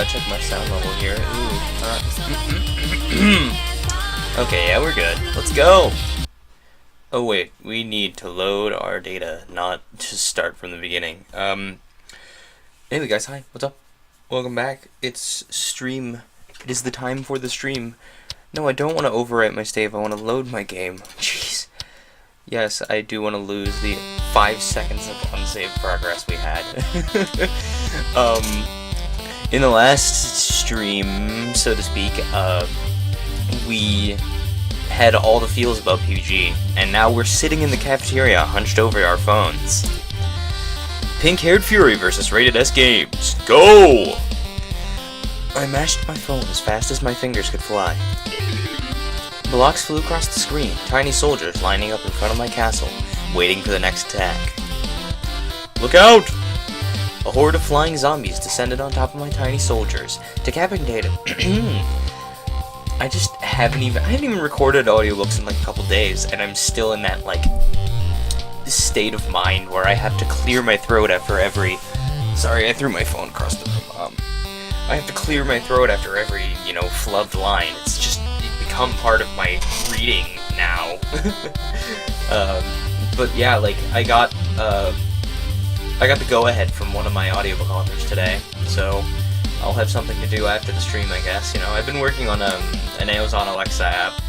check my sound level here. Okay, yeah, we're good. Let's go! Oh wait, we need to load our data, not just start from the beginning. Anyway guys, hi, what's up? Welcome back. It's stream. It is the time for the stream. No, I don't want to overwrite my save, I want to load my game. Jeez. Yes, I do want to lose the 5 seconds of unsaved progress we had. In the last stream, so to speak, we had all the feels about PUBG, and now we're sitting in the cafeteria hunched over our phones. Pink-haired Fury versus Rated S Games. Go! I mashed my phone as fast as my fingers could fly. Blocks flew across the screen, tiny soldiers lining up in front of my castle, waiting for the next attack. Look out! A horde of flying zombies descended on top of my tiny soldiers, decapitated. I haven't even recorded audiobooks in like a couple days, and I'm still in that like state of mind where I have to clear my throat after every. Sorry, I threw my phone across the room. I have to clear my throat after every, flubbed line. It's just become part of my reading now. But yeah, like I got the go-ahead from one of my audiobook authors today, so I'll have something to do after the stream, I guess. I've been working on an Amazon Alexa app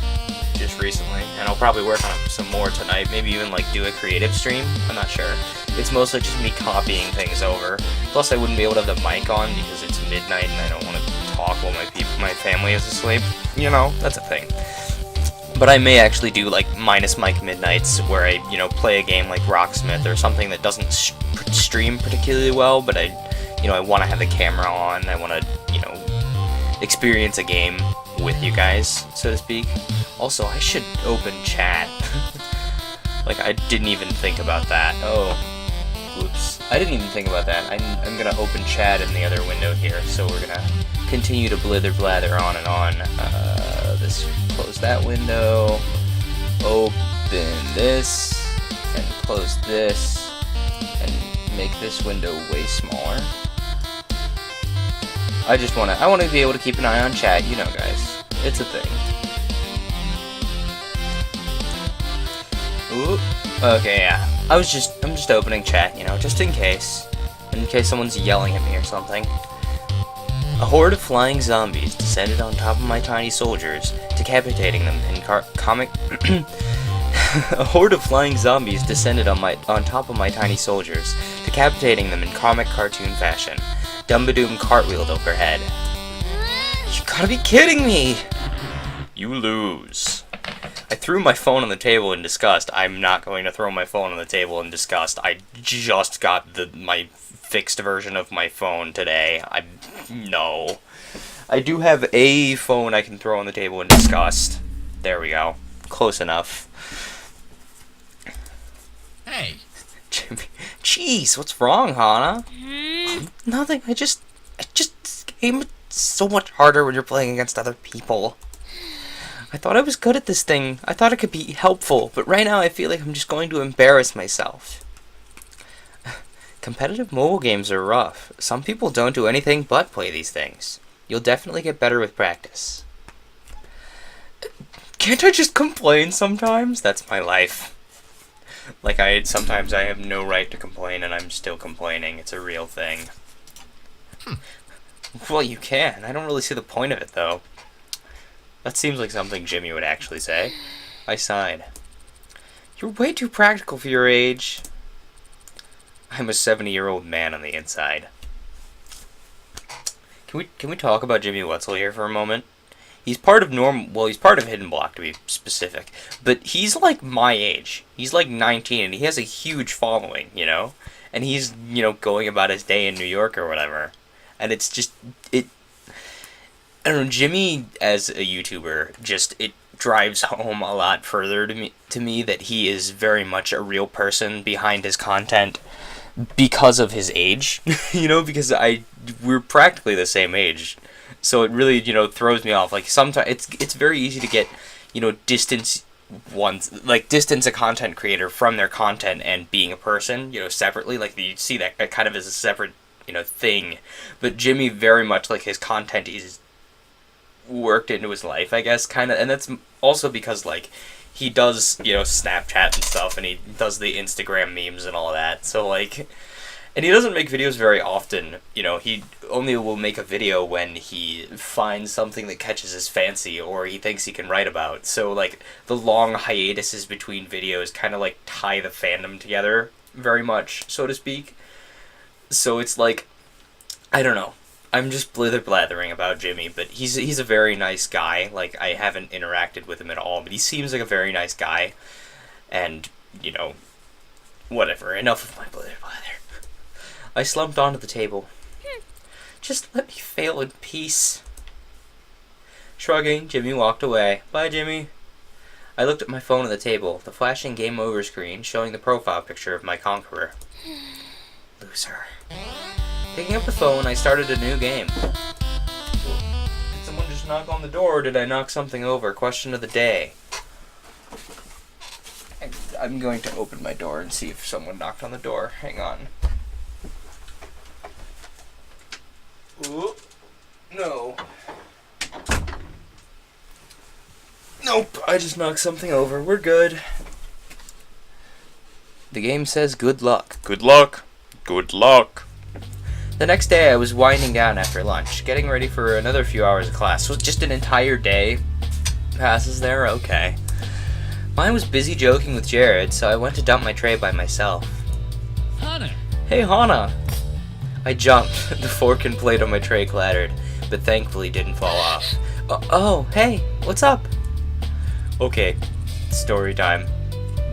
just recently, and I'll probably work on it some more tonight, maybe even like do a creative stream, I'm not sure. It's mostly just me copying things over, plus I wouldn't be able to have the mic on because it's midnight and I don't want to talk while my family is asleep, that's a thing. But I may actually do like minus mic midnights where I, play a game like Rocksmith or something that doesn't stream particularly well, but I want to have the camera on, I want to, experience a game with you guys, so to speak. Also, I should open chat. Like, I didn't even think about that. Oh, whoops. I didn't even think about that. I'm gonna open chat in the other window here, so we're gonna continue to blather on and on. Close that window, open this, and close this, and make this window way smaller. I want to be able to keep an eye on chat, guys. It's a thing. Ooh. Okay, yeah. I'm just opening chat, just in case someone's yelling at me or something. A horde of flying zombies descended on top of my tiny soldiers, decapitating them in comic. A horde of flying zombies descended on top of my tiny soldiers, decapitating them in comic cartoon fashion. Dumbadoom cartwheeled overhead. You gotta be kidding me! You lose. I threw my phone on the table in disgust. I'm not going to throw my phone on the table in disgust. I just got my fixed version of my phone today. No. I do have a phone I can throw on the table in disgust. There we go. Close enough. Hey. Jimmy. Jeez, what's wrong, Hana? Nothing. I just this game is so much harder when you're playing against other people. I thought I was good at this thing. I thought it could be helpful, but right now I feel like I'm just going to embarrass myself. Competitive mobile games are rough. Some people don't do anything but play these things. You'll definitely get better with practice. Can't I just complain sometimes? That's my life. Like, sometimes I have no right to complain and I'm still complaining. It's a real thing. Well, you can. I don't really see the point of it, though. That seems like something Jimmy would actually say. I sighed. You're way too practical for your age. I'm a 70-year-old man on the inside. Can we talk about Jimmy Wetzel here for a moment? He's part of he's part of Hidden Block, to be specific. But he's like my age. He's like 19 and he has a huge following, And he's, going about his day in New York or whatever. And it's just I don't know, Jimmy as a YouTuber, it drives home a lot further to me that he is very much a real person behind his content because of his age, because we're practically the same age. So it really, throws me off. Like, sometimes it's very easy to get, distance a content creator from their content and being a person, separately. Like, you see that kind of as a separate thing. But Jimmy very much, like, his content is worked into his life, I guess, kind of. And that's also because, like, he does, Snapchat and stuff, and he does the Instagram memes and all that. So, like, and he doesn't make videos very often. He only will make a video when he finds something that catches his fancy or he thinks he can write about. So, like, the long hiatuses between videos kind of, like, tie the fandom together very much, so to speak. So it's like, I don't know. I'm just blathering about Jimmy, but he's a very nice guy. Like, I haven't interacted with him at all, but he seems like a very nice guy. And, whatever. Enough of my blather. I slumped onto the table. Just let me fail in peace. Shrugging, Jimmy walked away. Bye, Jimmy. I looked at my phone on the table, the flashing game over screen showing the profile picture of my conqueror. Loser. Picking up the phone, I started a new game. Did someone just knock on the door, or did I knock something over? Question of the day. I'm going to open my door and see if someone knocked on the door. Hang on. Ooh. No. Nope, I just knocked something over. We're good. The game says good luck. Good luck. Good luck. The next day I was winding down after lunch, getting ready for another few hours of class. So just an entire day passes there? Okay. Mine was busy joking with Jared, so I went to dump my tray by myself. Hana! Hey, Hana! I jumped. The fork and plate on my tray clattered, but thankfully didn't fall off. Oh, hey, what's up? Okay, story time.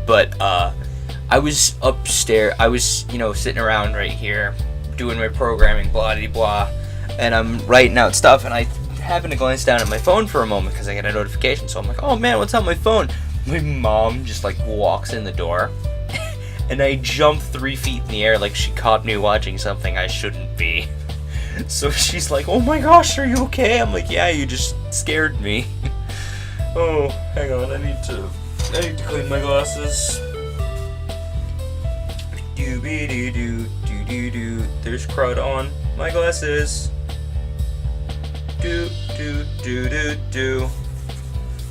But, I was upstairs, I was, sitting around right here, doing my programming, blah-de-blah, and I'm writing out stuff, and I happened to glance down at my phone for a moment, because I got a notification, so I'm like, oh man, what's on my phone? My mom just, walks in the door, and I jump 3 feet in the air like she caught me watching something I shouldn't be. So she's like, oh my gosh, are you okay? I'm like, yeah, you just scared me. Oh, hang on, I need to clean my glasses. Do-be-do-do-do-do-do. There's crud on my glasses. Do-do-do-do-do.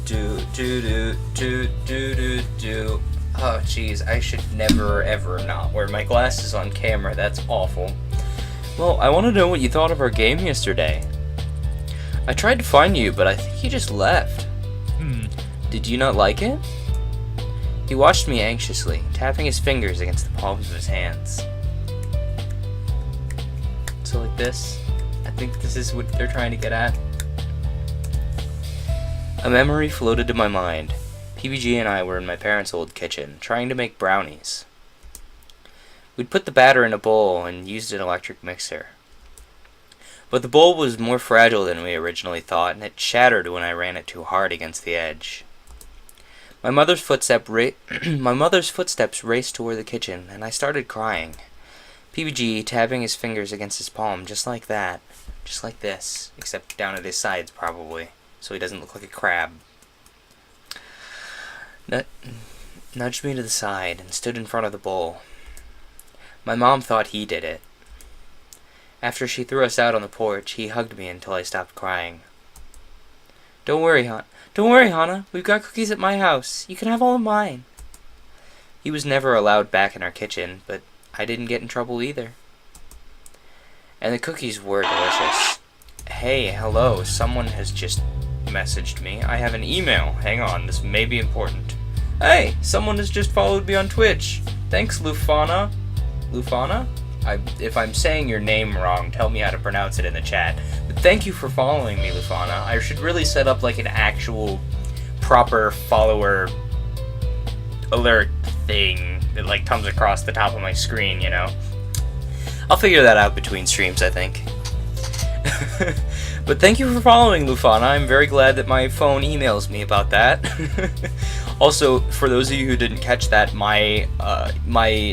Do-do-do-do-do-do-do. Oh, jeez, I should never, ever not wear my glasses on camera. That's awful. Well, I want to know what you thought of our game yesterday. I tried to find you, but I think you just left. Did you not like it? He watched me anxiously, tapping his fingers against the palms of his hands. So like this? I think this is what they're trying to get at. A memory floated to my mind. PBG and I were in my parents' old kitchen, trying to make brownies. We'd put the batter in a bowl and used an electric mixer. But the bowl was more fragile than we originally thought, and it shattered when I ran it too hard against the edge. My mother's footsteps raced toward the kitchen, and I started crying. PBG tapping his fingers against his palm, just like that. Just like this, except down at his sides, probably, so he doesn't look like a crab. Nudged me to the side and stood in front of the bowl. My mom thought he did it. After she threw us out on the porch, he hugged me until I stopped crying. Don't worry, Hana. We've got cookies at my house. You can have all of mine. He was never allowed back in our kitchen, but I didn't get in trouble either. And the cookies were delicious. Hey, hello. Someone has just messaged me. I have an email. Hang on, this may be important. Hey, someone has just followed me on Twitch. Thanks, Lufana. Lufana? If I'm saying your name wrong, tell me how to pronounce it in the chat. But thank you for following me, Lufana. I should really set up like an actual proper follower alert thing that like comes across the top of my screen, you know? I'll figure that out between streams, I think. But thank you for following, Lufana. I'm very glad that my phone emails me about that. Also, for those of you who didn't catch that, my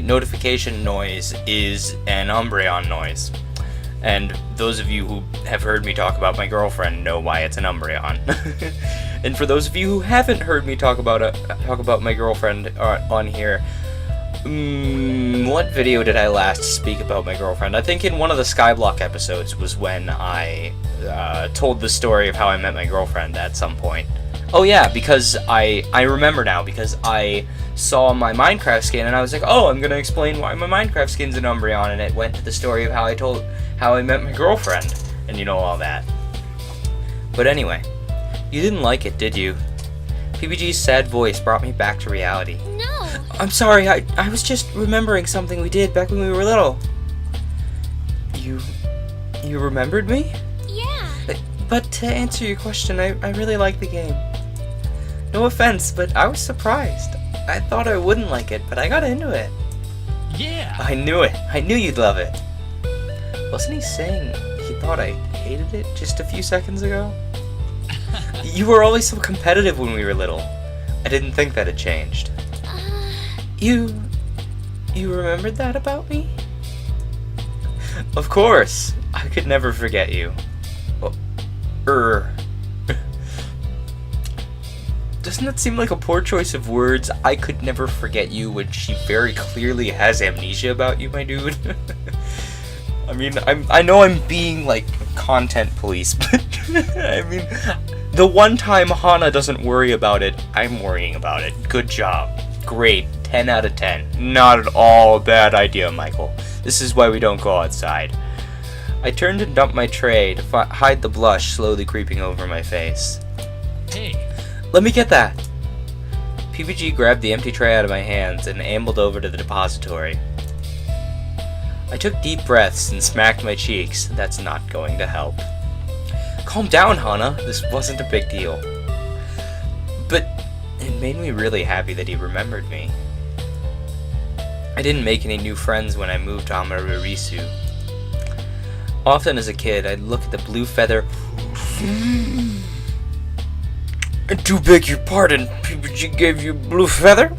notification noise is an Umbreon noise. And those of you who have heard me talk about my girlfriend know why it's an Umbreon. And for those of you who haven't heard me talk about my girlfriend on here, What video did I last speak about my girlfriend? I think in one of the Skyblock episodes was when I told the story of how I met my girlfriend at some point. Oh yeah, because I remember now, because I saw my Minecraft skin and I was like, oh, I'm gonna explain why my Minecraft skin's an Umbreon, and it went to the story of how I met my girlfriend, and you know, all that. But anyway, you didn't like it, did you? PBG's sad voice brought me back to reality. No. I'm sorry, I was just remembering something we did back when we were little. You remembered me? Yeah. But to answer your question, I really like the game. No offense, but I was surprised. I thought I wouldn't like it, but I got into it. Yeah. I knew it. I knew you'd love it. Wasn't he saying he thought I hated it just a few seconds ago? You were always so competitive when we were little. I didn't think that had changed. You remembered that about me? Of course. I could never forget you. Doesn't that seem like a poor choice of words? I could never forget you when she very clearly has amnesia about you, my dude. I mean, I know I'm being like content police, but I mean, the one time Hana doesn't worry about it, I'm worrying about it. Good job. Great. 10 out of 10. Not at all a bad idea, Michael. This is why we don't go outside. I turned and dumped my tray to hide the blush slowly creeping over my face. Hey. Let me get that! PBG grabbed the empty tray out of my hands and ambled over to the depository. I took deep breaths and smacked my cheeks. That's not going to help. Calm down, Hana. This wasn't a big deal. But it made me really happy that he remembered me. I didn't make any new friends when I moved to Amarurisu. Often as a kid, I'd look at the blue feather. I do beg your pardon, PBG gave you blue feather?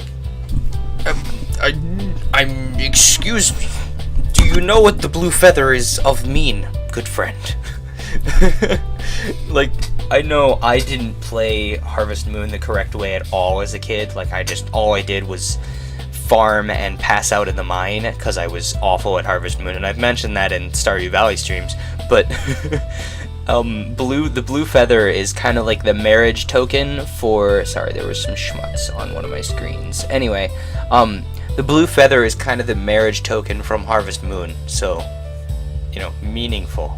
Excuse me. Do you know what the blue feather is of mean, good friend? Like, I know I didn't play Harvest Moon the correct way at all as a kid. Like, all I did was farm and pass out in the mine because I was awful at Harvest Moon, and I've mentioned that in Stardew Valley streams, but the blue feather is kind of like the marriage token for, sorry, there was some schmutz on one of my screens. Anyway, the blue feather is kind of the marriage token from Harvest Moon, so, you know, meaningful.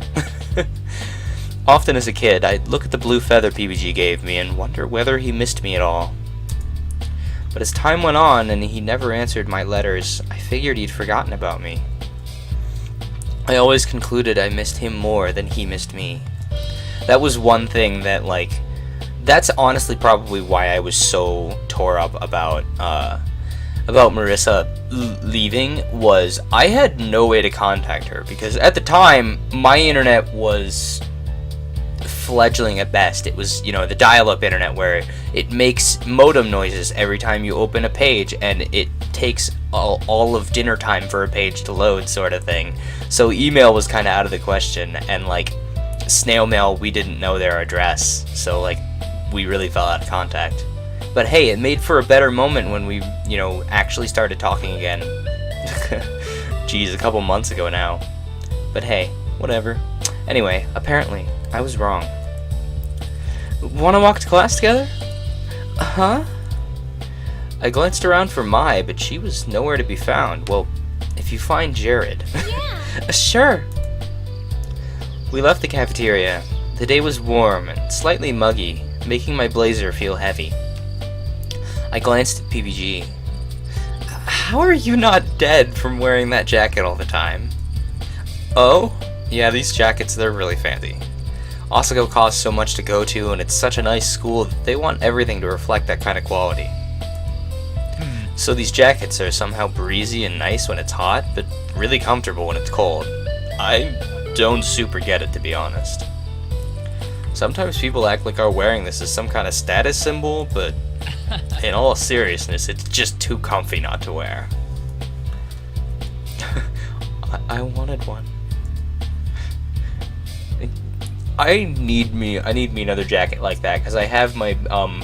Often as a kid, I'd look at the blue feather PBG gave me and wonder whether he missed me at all. But as time went on and he never answered my letters, I figured he'd forgotten about me. I always concluded I missed him more than he missed me. That was one thing that, like, that's honestly probably why I was so tore up about Marissa leaving, was I had no way to contact her, because at the time, my internet was fledgling at best. It was, you know, the dial-up internet where it makes modem noises every time you open a page, and it takes all of dinner time for a page to load, sort of thing. So email was kind of out of the question, and like snail mail, we didn't know their address, so like we really fell out of contact. But hey, it made for a better moment when we, you know, actually started talking again. Geez, a couple months ago now. But hey, whatever. Anyway, apparently, I was wrong. Wanna walk to class together? Huh? I glanced around for Mai, but she was nowhere to be found. Well, if you find Jared. Yeah. Sure. We left the cafeteria. The day was warm and slightly muggy, making my blazer feel heavy. I glanced at PBG. How are you not dead from wearing that jacket all the time? Oh? Yeah, these jackets, they're really fancy. Asagao costs so much to go to, and it's such a nice school that they want everything to reflect that kind of quality. So these jackets are somehow breezy and nice when it's hot, but really comfortable when it's cold. I don't super get it, to be honest. Sometimes people act like our wearing this is some kind of status symbol, but in all seriousness, it's just too comfy not to wear. I wanted one. I need me another jacket like that, because I have my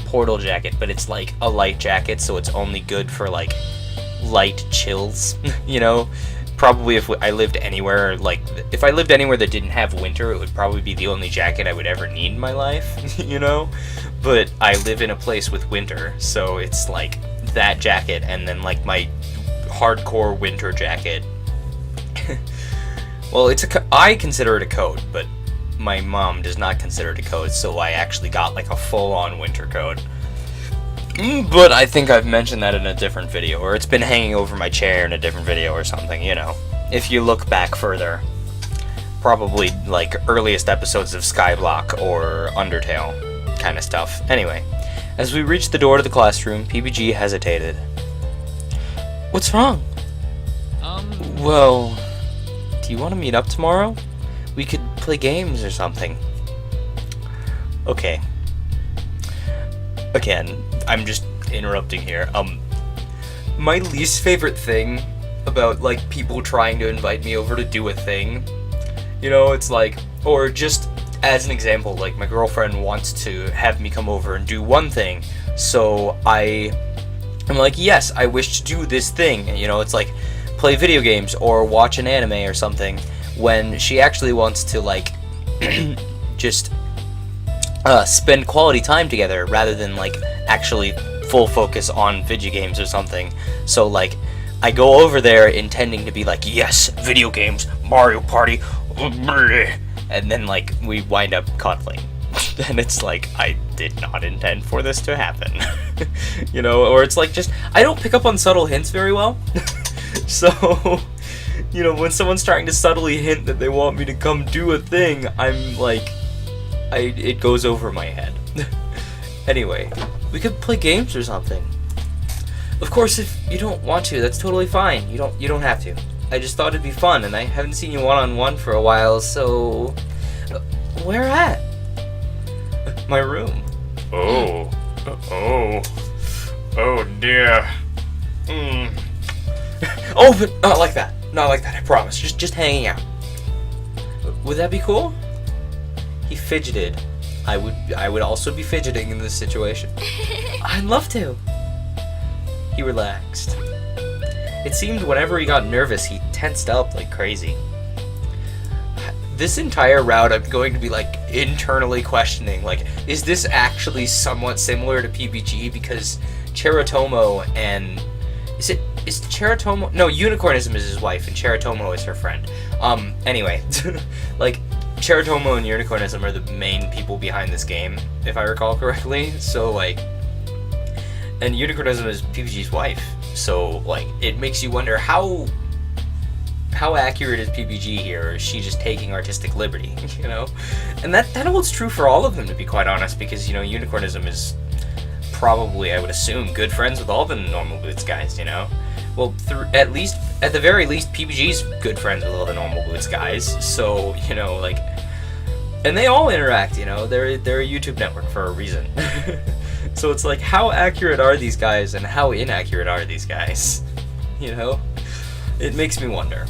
Portal jacket, but it's like a light jacket, so it's only good for like light chills, you know? Probably if I lived anywhere, like, if I lived anywhere that didn't have winter, it would probably be the only jacket I would ever need in my life, you know? But I live in a place with winter, so it's like that jacket and then like my hardcore winter jacket. Well, I consider it a coat, but my mom does not consider it a coat, so I actually got like a full-on winter coat. But I think I've mentioned that in a different video, or it's been hanging over my chair in a different video or something, you know. If you look back further, probably like earliest episodes of Skyblock or Undertale kind of stuff. Anyway, as we reached the door to the classroom, PBG hesitated. What's wrong? Well, do you want to meet up tomorrow? We could play games or something. Okay. Again, I'm just interrupting here. My least favorite thing about, like, people trying to invite me over to do a thing, you know, it's like, or just as an example, like, my girlfriend wants to have me come over and do one thing, so I'm like, yes, I wish to do this thing, you know, it's like, play video games or watch an anime or something, when she actually wants to, like, just spend quality time together rather than like actually full focus on video games or something. So like I go over there intending to be like, yes, video games, Mario Party, and then like we wind up cuddling. And it's like, I did not intend for this to happen. You know, or it's like, just I don't pick up on subtle hints very well. So, you know, when someone's trying to subtly hint that they want me to come do a thing, I'm like, it goes over my head. Anyway, we could play games or something. Of course, if you don't want to, that's totally fine. You don't have to. I just thought it'd be fun, and I haven't seen you one-on-one for a while, so... Where at? My room. Oh dear. Oh, but not like that. Not like that, I promise. Just hanging out. Would that be cool? He fidgeted. I would also be fidgeting in this situation. I'd love to. He relaxed. It seemed whenever he got nervous, he tensed up like crazy. This entire route, I'm going to be like internally questioning, like, is this actually somewhat similar to PBG? Because Cheratomo and is Cheratomo? No, Unicornism is his wife, and Cheratomo is her friend. Anyway, like, Cheratomo and Unicornism are the main people behind this game, if I recall correctly. So, like, and Unicornism is PBG's wife. So, like, it makes you wonder how accurate is PBG here, or is she just taking artistic liberty, you know? And that holds true for all of them, to be quite honest, because, you know, Unicornism is probably, I would assume, good friends with all the Normal Boots guys, you know? Well, at the very least, PBG's good friends with all the Normal Boots guys, so, you know, like, and they all interact, you know, they're a YouTube network for a reason. So it's like, how accurate are these guys, and how inaccurate are these guys? You know? It makes me wonder.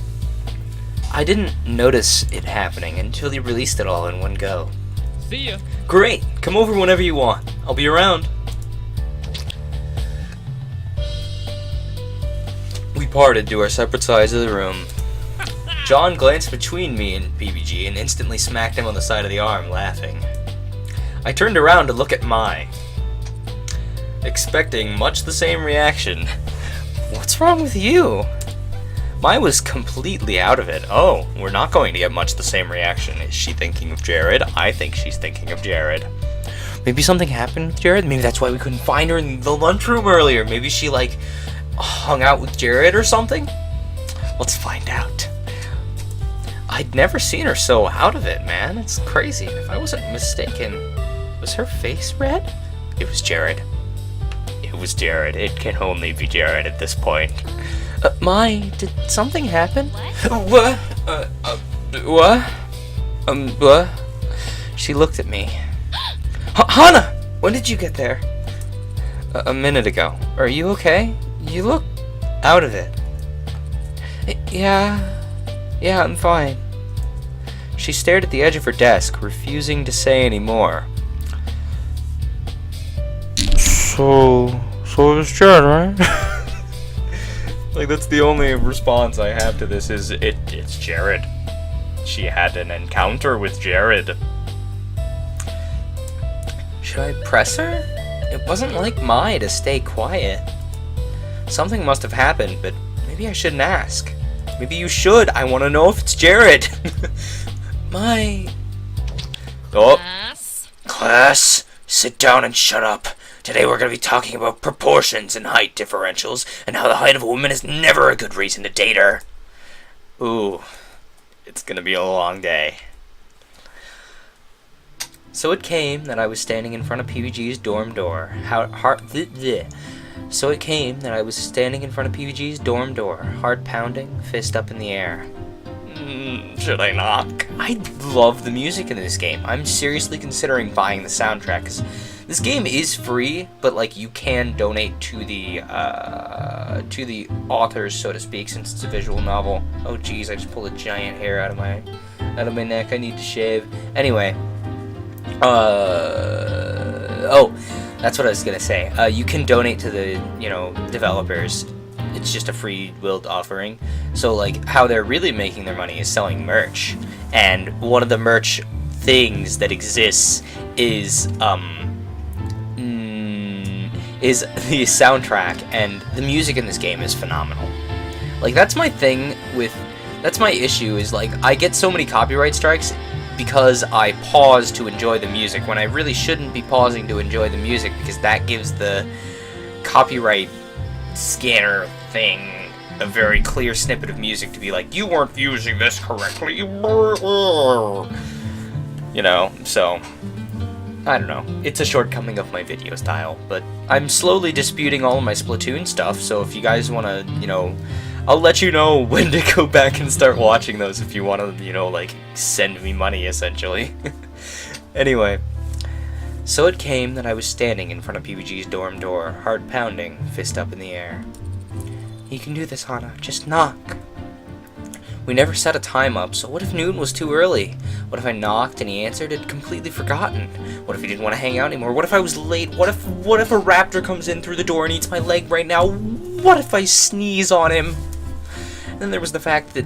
I didn't notice it happening until you released it all in one go. See ya. Great! Come over whenever you want. I'll be around. We parted to our separate sides of the room. John glanced between me and PBG and instantly smacked him on the side of the arm, laughing. I turned around to look at Mai, expecting much the same reaction. What's wrong with you? Mai was completely out of it. Oh, we're not going to get much the same reaction. Is she thinking of Jared? I think she's thinking of Jared. Maybe something happened with Jared? Maybe that's why we couldn't find her in the lunchroom earlier. Maybe she, like, hung out with Jared or something? Let's find out. I'd never seen her so out of it, man. It's crazy. If I wasn't mistaken, was her face red? It was Jared. It was Jared. It can only be Jared at this point. Mai, did something happen? What? What? She looked at me. Hana! When did you get there? A minute ago. Are you okay? You look out of it. Yeah, I'm fine. She stared at the edge of her desk, refusing to say any more. So it was Jared, right? Like, that's the only response I have to this is, it's Jared. She had an encounter with Jared. Should I press her? It wasn't like Mai to stay quiet. Something must have happened, but maybe I shouldn't ask. Maybe you should. I want to know if it's Jared. Mai. Oh. Class, sit down and shut up. Today we're going to be talking about proportions and height differentials, and how the height of a woman is never a good reason to date her. Ooh, it's going to be a long day. So it came that I was standing in front of PBG's dorm door. So it came that I was standing in front of PBG's dorm door, heart pounding, fist up in the air. Should I knock? I love the music in this game. I'm seriously considering buying the soundtrack, because this game is free, but like you can donate to the authors, so to speak, since it's a visual novel. Oh geez, I just pulled a giant hair out of my neck. I need to shave. Anyway, oh, that's what I was gonna say. You can donate to the developers. It's just a free willed offering. So like how they're really making their money is selling merch, and one of the merch things that exists is the soundtrack, and the music in this game is phenomenal. Like that's my issue is like I get so many copyright strikes because I pause to enjoy the music when I really shouldn't be pausing to enjoy the music, because that gives the copyright scanner thing a very clear snippet of music to be like, you weren't using this correctly, so I don't know. It's a shortcoming of my video style, but I'm slowly disputing all of my Splatoon stuff, so if you guys want to, I'll let you know when to go back and start watching those if you want to, like, send me money, essentially. Anyway, so it came that I was standing in front of PBG's dorm door, heart pounding, fist up in the air. You can do this, Hana. Just knock. We never set a time up, so what if noon was too early? What if I knocked and he answered and completely forgotten? What if he didn't want to hang out anymore? What if I was late? What if a raptor comes in through the door and eats my leg right now? What if I sneeze on him? And then there was the fact that,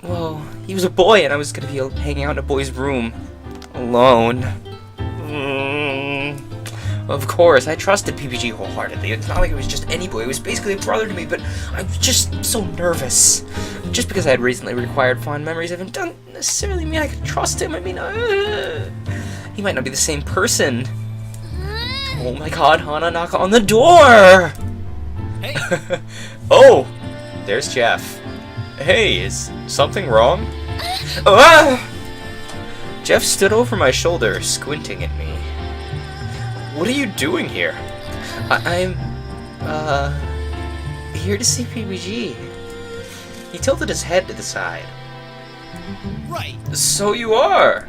well, he was a boy and I was going to be hanging out in a boy's room. Alone. Of course, I trusted PPG wholeheartedly. It's not like it was just any boy. It was basically a brother to me, but I was just so nervous. Just because I had recently required fond memories of him doesn't necessarily mean I could trust him. I mean, he might not be the same person. Oh my god, Hana, knock on the door! Hey! Oh! There's Jeff. Hey, is something wrong? Ah! Jeff stood over my shoulder, squinting at me. What are you doing here? I'm here to see PBG. He tilted his head to the side. Right. So you are!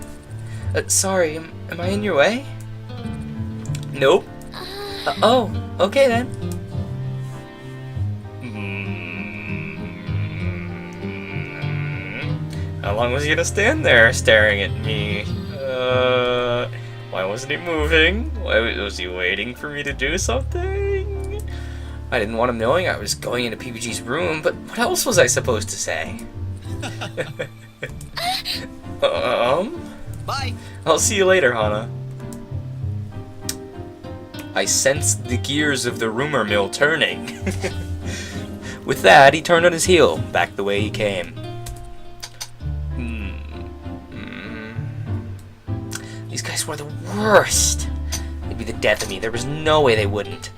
Sorry, am I in your way? Nope. Oh, okay then. How long was he gonna stand there staring at me? Why wasn't he moving? Why was he waiting for me to do something? I didn't want him knowing I was going into PBG's room, but what else was I supposed to say? Bye. I'll see you later, Hana. I sensed the gears of the rumor mill turning. With that, he turned on his heel, back the way he came. These guys were the worst. They'd be the death of me. There was no way they wouldn't.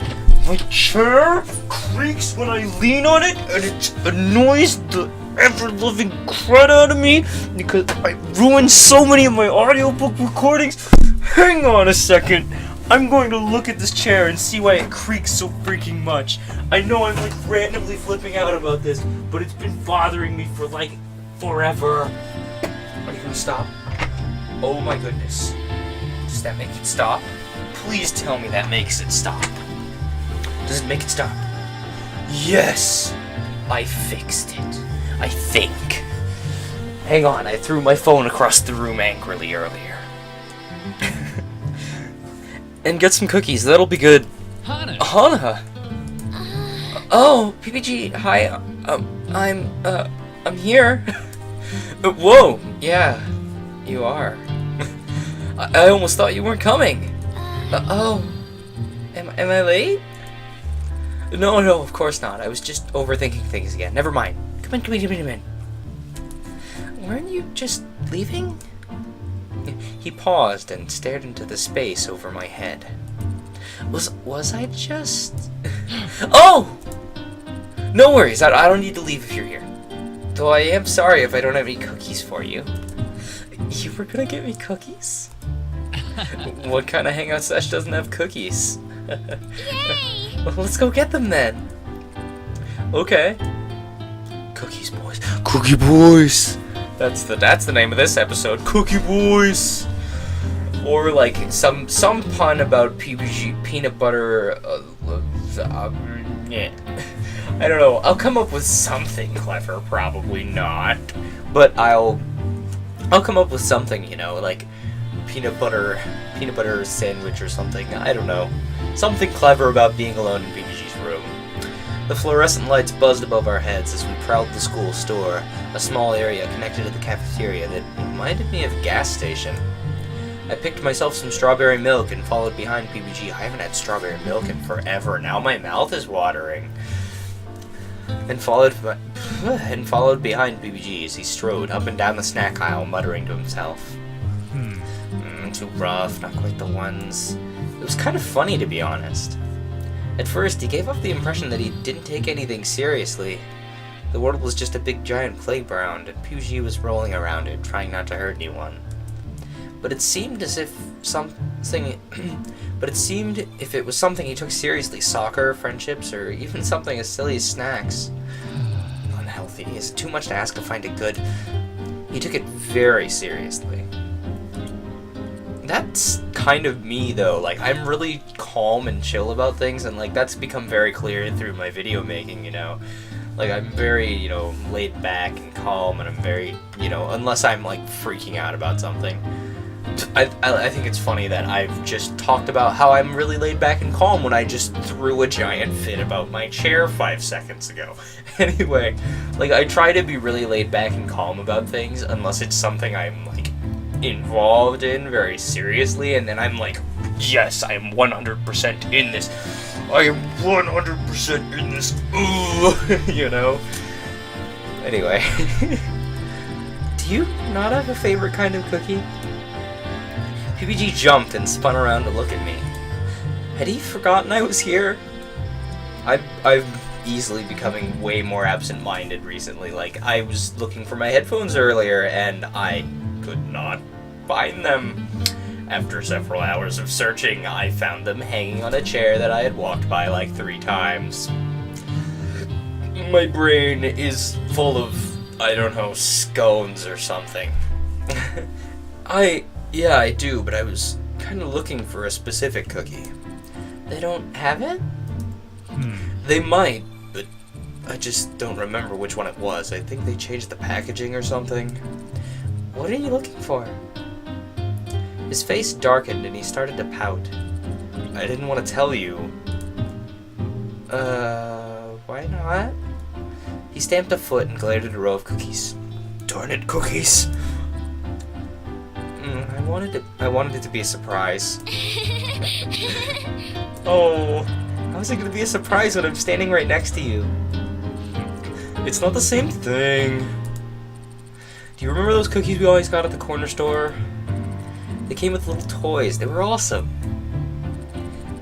My chair creaks when I lean on it, and it annoys the ever-loving crud out of me because I ruined so many of my audiobook recordings. Hang on a second. I'm going to look at this chair and see why it creaks so freaking much. I know I'm like randomly flipping out about this, but it's been bothering me for like forever. Are you gonna stop? Oh my goodness. Does that make it stop? Please tell me that makes it stop. Does it make it stop? Yes! I fixed it. I think. Hang on, I threw my phone across the room angrily earlier. And get some cookies, that'll be good. Hana. Hana! Oh, PPG, hi. I'm here. Whoa, yeah, you are. I almost thought you weren't coming. Oh, am I late? No, of course not. I was just overthinking things again. Never mind. Come in. Weren't you just leaving? He paused and stared into the space over my head. Was I just... Oh! No worries, I don't need to leave if you're here. Though I am sorry if I don't have any cookies for you. You were gonna get me cookies? What kind of hangout sesh doesn't have cookies? Yay! Well, let's go get them then. Okay. Cookies, boys. Cookie boys! That's the name of this episode. Cookie boys! Or like some pun about PBG peanut butter. Yeah. I don't know. I'll come up with something clever. Probably not, but I'll come up with something. You know, like peanut butter sandwich or something. I don't know. Something clever about being alone in PBG's room. The fluorescent lights buzzed above our heads as we prowled the school store, a small area connected to the cafeteria that reminded me of a gas station. I picked myself some strawberry milk and followed behind PBG. I haven't had strawberry milk in forever. Now my mouth is watering. And followed behind PBG as he strode up and down the snack aisle, muttering to himself. Too rough, not quite the ones. It was kind of funny, to be honest. At first, he gave off the impression that he didn't take anything seriously. The world was just a big giant playground, and PBG was rolling around it, trying not to hurt anyone. But it seemed as if if it was something he took seriously, soccer, friendships, or even something as silly as snacks. Unhealthy. It's too much to ask to find it good. He took it very seriously. That's kind of me, though. Like, I'm really calm and chill about things, and, like, that's become very clear through my video making, you know? Like, I'm very, you know, laid back and calm, and I'm very, you know, unless I'm, like, freaking out about something. I think it's funny that I've just talked about how I'm really laid back and calm when I just threw a giant fit about my chair 5 seconds ago. Anyway, like, I try to be really laid back and calm about things unless it's something I'm, like, involved in very seriously, and then I'm like, yes, I am 100% in this. I am 100% in this. Ooh, you know? Anyway. Do you not have a favorite kind of cookie? PBG jumped and spun around to look at me. Had he forgotten I was here? I've easily becoming way more absent-minded recently. Like, I was looking for my headphones earlier, and I could not find them. After several hours of searching, I found them hanging on a chair that I had walked by like 3 times. My brain is full of, I don't know, scones or something. Yeah, I do, but I was kind of looking for a specific cookie. They don't have it? They might, but I just don't remember which one it was. I think they changed the packaging or something. What are you looking for? His face darkened and he started to pout. I didn't want to tell you. Why not? He stamped a foot and glared at a row of cookies. Darn it, cookies! I wanted it to be a surprise. Oh, how is it going to be a surprise when I'm standing right next to you? It's not the same thing. Do you remember those cookies we always got at the corner store? They came with little toys. They were awesome.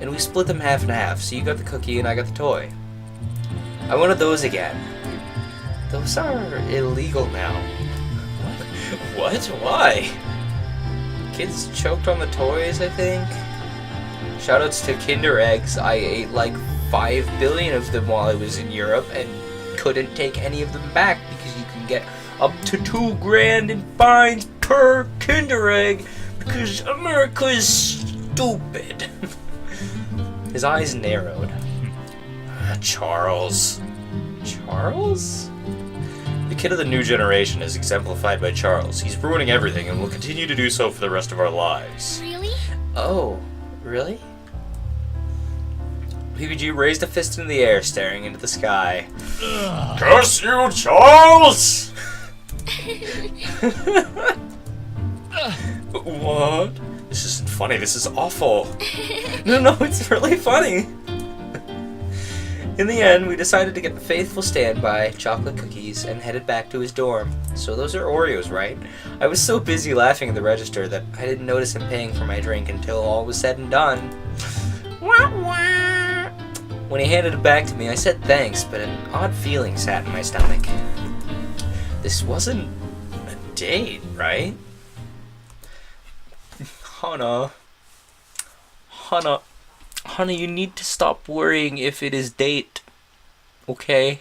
And we split them half and half, so you got the cookie and I got the toy. I wanted those again. Those are illegal now. What? Why? Kids choked on the toys, I think. Shoutouts to Kinder Eggs. I ate like 5 billion of them while I was in Europe and couldn't take any of them back because you can get up to $2 grand in fines per Kinder Egg because America is stupid. His eyes narrowed. Charles. Charles? The kid of the new generation is exemplified by Charles. He's ruining everything and will continue to do so for the rest of our lives. Really? Oh, really? PBG raised a fist in the air, staring into the sky. Curse you, Charles! What? This isn't funny, this is awful. No, it's really funny. In the end, we decided to get the faithful standby chocolate cookies and headed back to his dorm. So those are Oreos, right? I was so busy laughing at the register that I didn't notice him paying for my drink until all was said and done. When he handed it back to me, I said thanks, but an odd feeling sat in my stomach. This wasn't a date, right? Hana, you need to stop worrying if it is date, okay?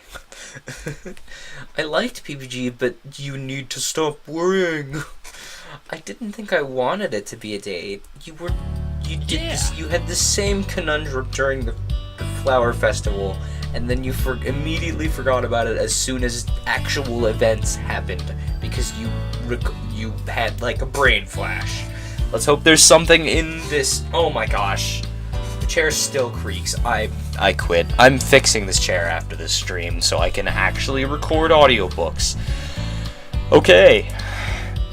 I liked PPG, but you need to stop worrying. I didn't think I wanted it to be a date. You had the same conundrum during the flower festival, and then you immediately forgot about it as soon as actual events happened because you had like a brain flash. Let's hope there's something in this. Oh my gosh. The chair still creaks. I quit. I'm fixing this chair after this stream so I can actually record audiobooks. Okay.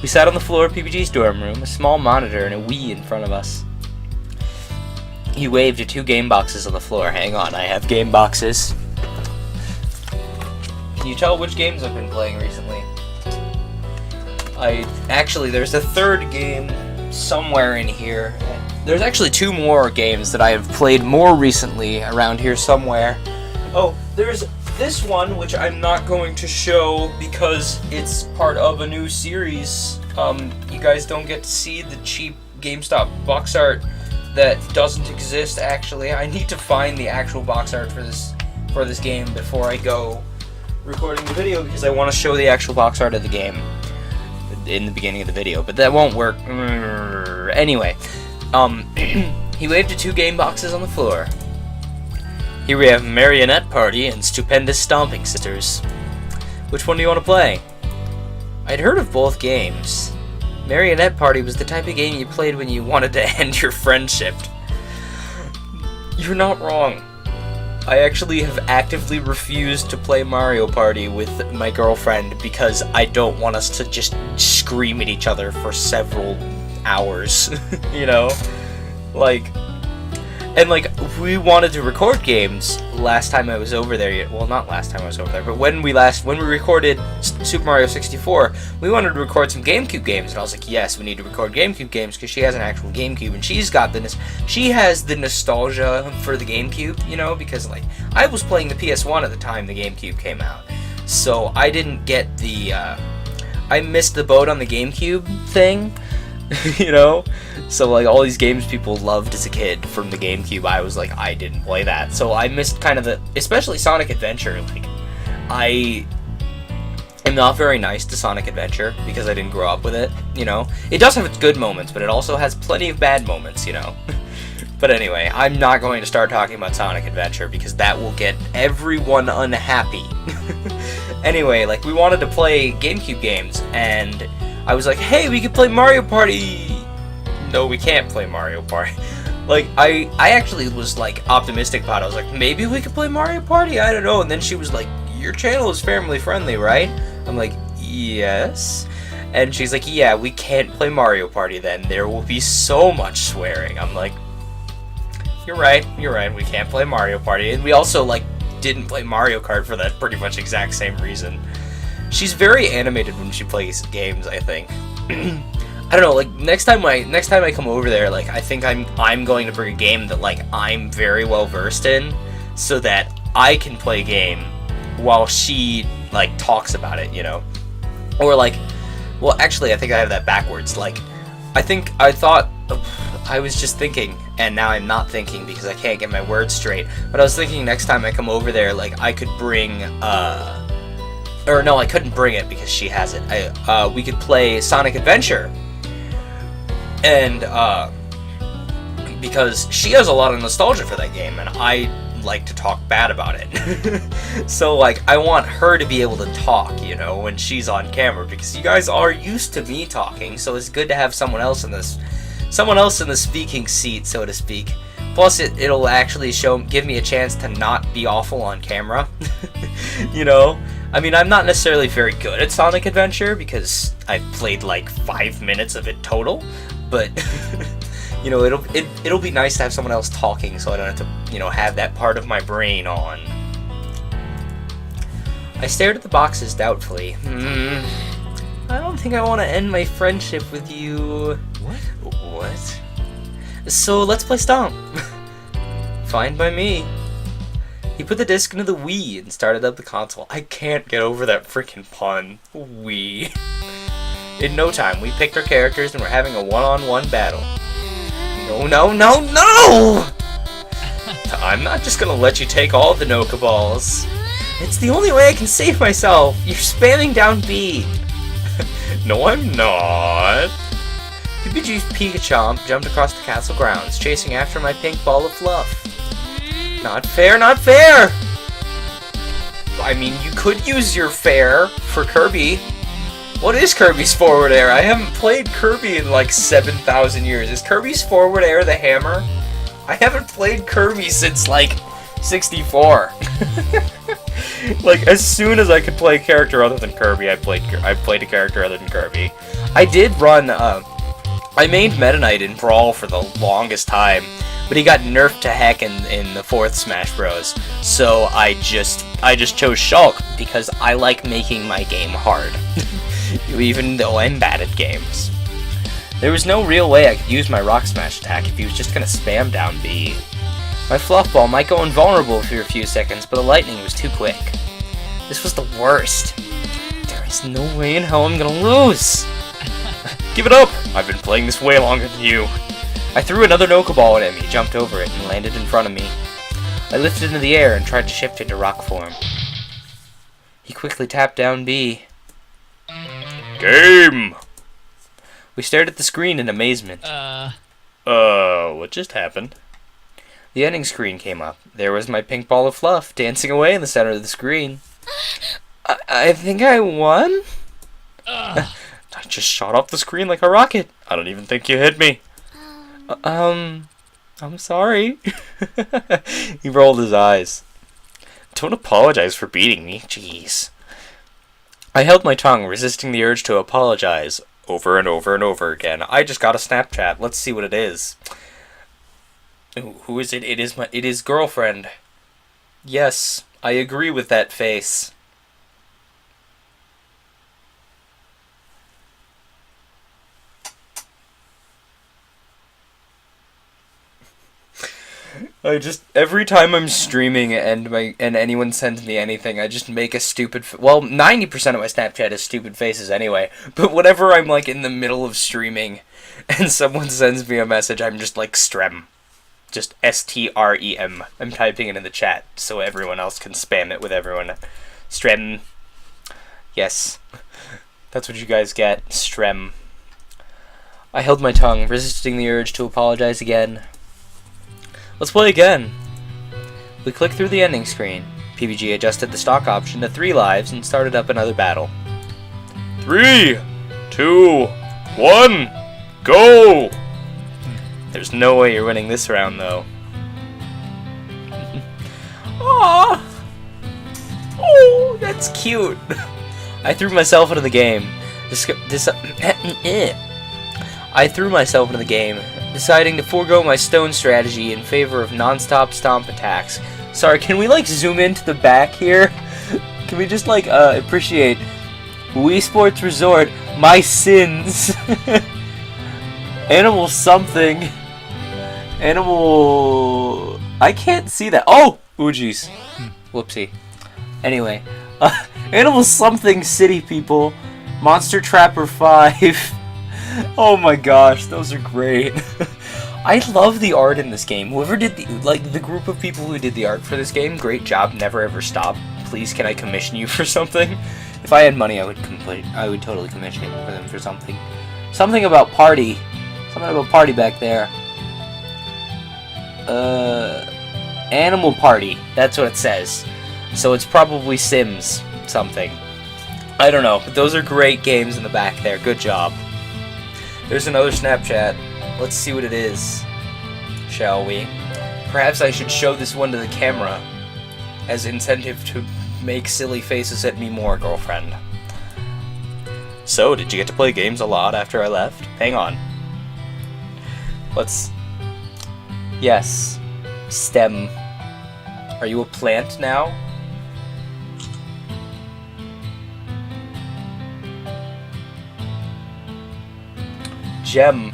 We sat on the floor of PPG's dorm room, a small monitor and a Wii in front of us. He waved at 2 game boxes on the floor. Hang on, I have game boxes. Can you tell which games I've been playing recently? There's a 3rd game somewhere in here. There's actually 2 more games that I have played more recently around here somewhere. Oh, there's this one, which I'm not going to show because it's part of a new series. You guys don't get to see the cheap GameStop box art that doesn't exist, actually. I need to find the actual box art for this game before I go recording the video because I want to show the actual box art of the game in the beginning of the video, but that won't work. Anyway, he waved at 2 game boxes on the floor. Here we have Marionette Party and Stupendous Stomping Sisters. Which one do you want to play? I'd heard of both games. Marionette Party was the type of game you played when you wanted to end your friendship. You're not wrong. I actually have actively refused to play Mario Party with my girlfriend because I don't want us to just scream at each other for several hours, you know? We wanted to record games last time I was over there. Well, not last time I was over there, but when we recorded Super Mario 64, we wanted to record some GameCube games, and I was like, yes, we need to record GameCube games because she has an actual GameCube, and she has the nostalgia for the GameCube, you know, because I was playing the PS1 at the time the GameCube came out, so I didn't get I missed the boat on the GameCube thing. You know, so all these games people loved as a kid from the GameCube, I was like, I didn't play that, so I missed kind of especially Sonic Adventure. I am not very nice to Sonic Adventure because I didn't grow up with it, you know. It does have its good moments, but it also has plenty of bad moments, you know. But anyway, I'm not going to start talking about Sonic Adventure because that will get everyone unhappy. Anyway, we wanted to play GameCube games, and I was like, hey, we could play Mario Party! No, we can't play Mario Party. I actually was, optimistic about it. I was like, maybe we could play Mario Party? I don't know. And then she was like, your channel is family friendly, right? I'm like, yes. And she's like, yeah, we can't play Mario Party then. There will be so much swearing. I'm like, you're right, we can't play Mario Party. And we also, didn't play Mario Kart for that pretty much exact same reason. She's very animated when she plays games, I think. I don't know, next time I come over there, I think I'm going to bring a game that I'm very well versed in, so that I can play a game while she talks about it, you know? Or well, actually I think I have that backwards. I was just thinking, and now I'm not thinking because I can't get my words straight, but I was thinking next time I come over there, I could bring or no, I couldn't bring it because she has it. We could play Sonic Adventure, and because she has a lot of nostalgia for that game, and I like to talk bad about it. So I want her to be able to talk, you know, when she's on camera, because you guys are used to me talking, so it's good to have someone else in the speaking seat, so to speak. Plus, it'll actually give me a chance to not be awful on camera. You know? I mean, I'm not necessarily very good at Sonic Adventure because I've played like 5 minutes of it total, but you know, it'll be nice to have someone else talking so I don't have to, you know, have that part of my brain on. I stared at the boxes doubtfully. I don't think I want to end my friendship with you. What? So let's play Stomp. Fine by me. He put the disc into the Wii and started up the console. I can't get over that freaking pun. Wii. In no time, we picked our characters and we're having a one-on-one battle. No, no, no, no! I'm not just gonna let you take all the Noka Balls. It's the only way I can save myself. You're spamming down B. No, I'm not. PPG's Pikachu jumped across the castle grounds, chasing after my pink ball of fluff. Not fair, not fair! I mean, you could use your fair for Kirby. What is Kirby's forward air? I haven't played Kirby in like 7,000 years. Is Kirby's forward air the hammer? I haven't played Kirby since like 64. Like, as soon as I could play a character other than Kirby, I played a character other than Kirby. I did run, I made Meta Knight in Brawl for the longest time, but he got nerfed to heck in the 4th Smash Bros. So I just chose Shulk because I like making my game hard, even though I'm bad at games. There was no real way I could use my Rock Smash attack if he was just gonna spam down B. My Fluff Ball might go invulnerable for a few seconds, but the lightning was too quick. This was the worst. There is no way in hell I'm gonna lose. Give it up! I've been playing this way longer than you. I threw another Noka Ball at him. He jumped over it and landed in front of me. I lifted into the air and tried to shift into rock form. He quickly tapped down B. Game! We stared at the screen in amazement. What just happened? The ending screen came up. There was my pink ball of fluff dancing away in the center of the screen. I think I won? I just shot off the screen like a rocket. I don't even think you hit me. I'm sorry. He rolled his eyes. Don't apologize for beating me. Jeez. I held my tongue, resisting the urge to apologize over and over and over again. I just got a Snapchat. Let's see what it is. Who is it? It is girlfriend. Yes, I agree with that face. Every time I'm streaming and anyone sends me anything, I just make a stupid. Well, 90% of my Snapchat is stupid faces anyway. But whenever I'm like in the middle of streaming, and someone sends me a message, I'm just like Strem, just STREM. I'm typing it in the chat so everyone else can spam it with everyone. Strem. Yes, that's what you guys get. Strem. I held my tongue, resisting the urge to apologize again. Let's play again. We clicked through the ending screen. PBG adjusted the stock option to 3 lives and started up another battle. 3, 2, 1, go! There's no way you're winning this round, though. Aww! Oh, that's cute. I threw myself into the game. I threw myself into the game, deciding to forego my stone strategy in favor of non-stop stomp attacks. Sorry, can we like zoom into the back here? Can we just like appreciate Wii Sports Resort, my sins. Animal something. Animal... I can't see that. Oh! Ooh, whoopsie. Anyway. Animal something city people. Monster Trapper 5. Oh my gosh, those are great. I love the art in this game. Whoever did the group of people who did the art for this game, great job, never ever stop. Please, can I commission you for something? If I had money, I would totally commission you for them for something. Something about party. Something about party back there. Animal Party. That's what it says. So it's probably Sims something. I don't know, but those are great games in the back there. Good job. There's another Snapchat. Let's see what it is, shall we? Perhaps I should show this one to the camera as incentive to make silly faces at me more, girlfriend. So, did you get to play games a lot after I left? Hang on. Let's... Yes. STEM. Are you a plant now? Gem.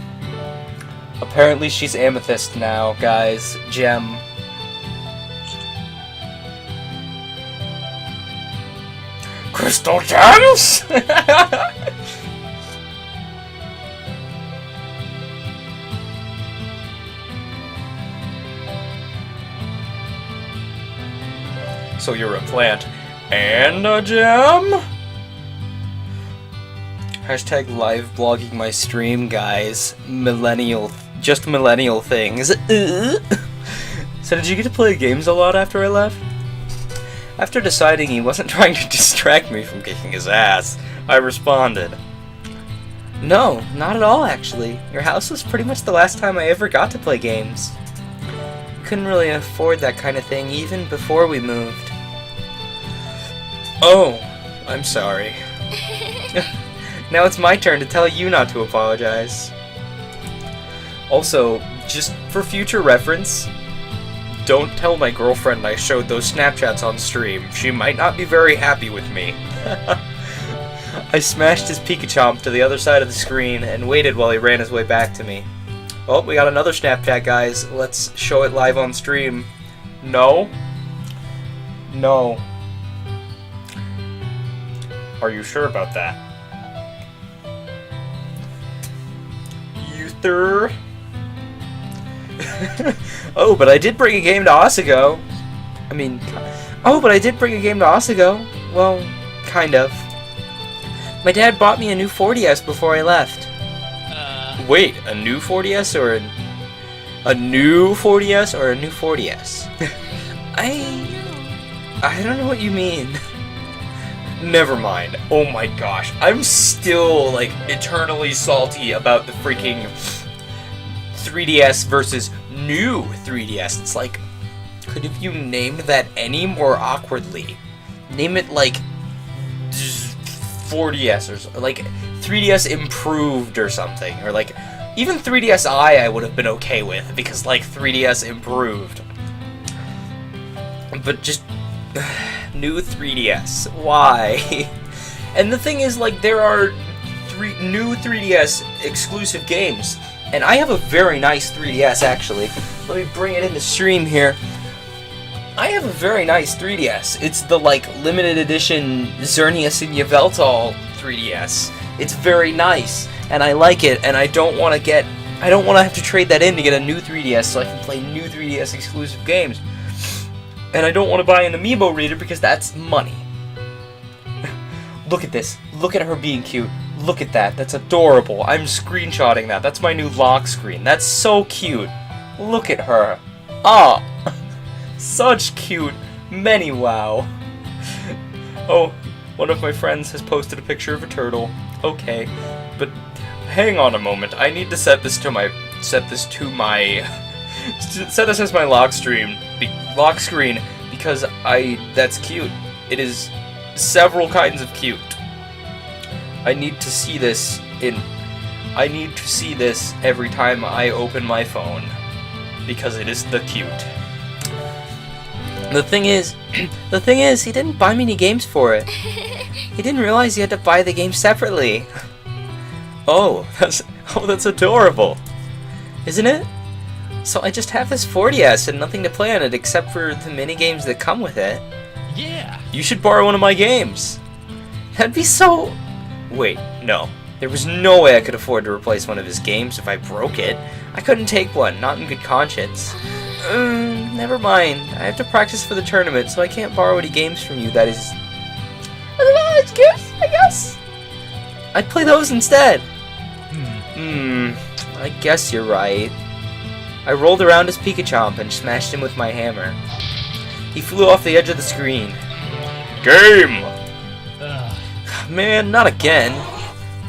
Apparently she's amethyst now, guys. Gem. Crystal gems? So you're a plant. And a gem? Hashtag live blogging my stream, guys. Just millennial things. So did you get to play games a lot after I left? After deciding he wasn't trying to distract me from kicking his ass, I responded, "No, not at all actually. Your house was pretty much the last time I ever got to play games. Couldn't really afford that kind of thing even before we moved." Oh, I'm sorry. Now it's my turn to tell you not to apologize. Also, just for future reference, don't tell my girlfriend I showed those Snapchats on stream. She might not be very happy with me. I smashed his Pikachu to the other side of the screen and waited while he ran his way back to me. Oh, we got another Snapchat, guys. Let's show it live on stream. No. No. Are you sure about that? Uther. Oh, but I did bring a game to Asagao. But I did bring a game to Asagao. Well, kind of. My dad bought me a new 4DS before I left. Wait, a new 4DS or a new 4DS or a new 4DS? I don't know what you mean. Never mind. Oh my gosh. I'm still, like, eternally salty about the freaking 3DS versus new 3DS. It's like, could have you named that any more awkwardly? Name it, like, 4DS or like 3DS improved or something. Or, like, even 3DSi I would have been okay with because, like, 3DS improved. But just... new 3DS. Why? And the thing is, like, there are new 3DS exclusive games. And I have a very nice 3DS, actually. Let me bring it in the stream here. I have a very nice 3DS. It's the, like, limited edition Xerneas and Yveltal 3DS. It's very nice, and I like it, and I don't want to have to trade that in to get a new 3DS so I can play new 3DS exclusive games. And I don't want to buy an amiibo reader because that's money. Look at this. Look at her being cute. Look at that. That's adorable. I'm screenshotting that. That's my new lock screen. That's so cute. Look at her. Ah! Such cute. Many wow. Oh, one of my friends has posted a picture of a turtle. Okay. But hang on a moment. I need to set this as my lock screen because that's cute. It is several kinds of cute. I need to see this every time I open my phone because it is the cute. The thing is, he didn't buy me any games for it. He didn't realize he had to buy the game separately. Oh, that's adorable. Isn't it? So I just have this 4DS and nothing to play on it except for the mini games that come with it. Yeah. You should borrow one of my games. That'd be so... Wait, no. There was no way I could afford to replace one of his games if I broke it. I couldn't take one, not in good conscience. Never mind. I have to practice for the tournament, so I can't borrow any games from you. That is... I guess. I'd play those instead. I guess you're right. I rolled around his Pikachu and smashed him with my hammer. He flew off the edge of the screen. Game! Man, not again.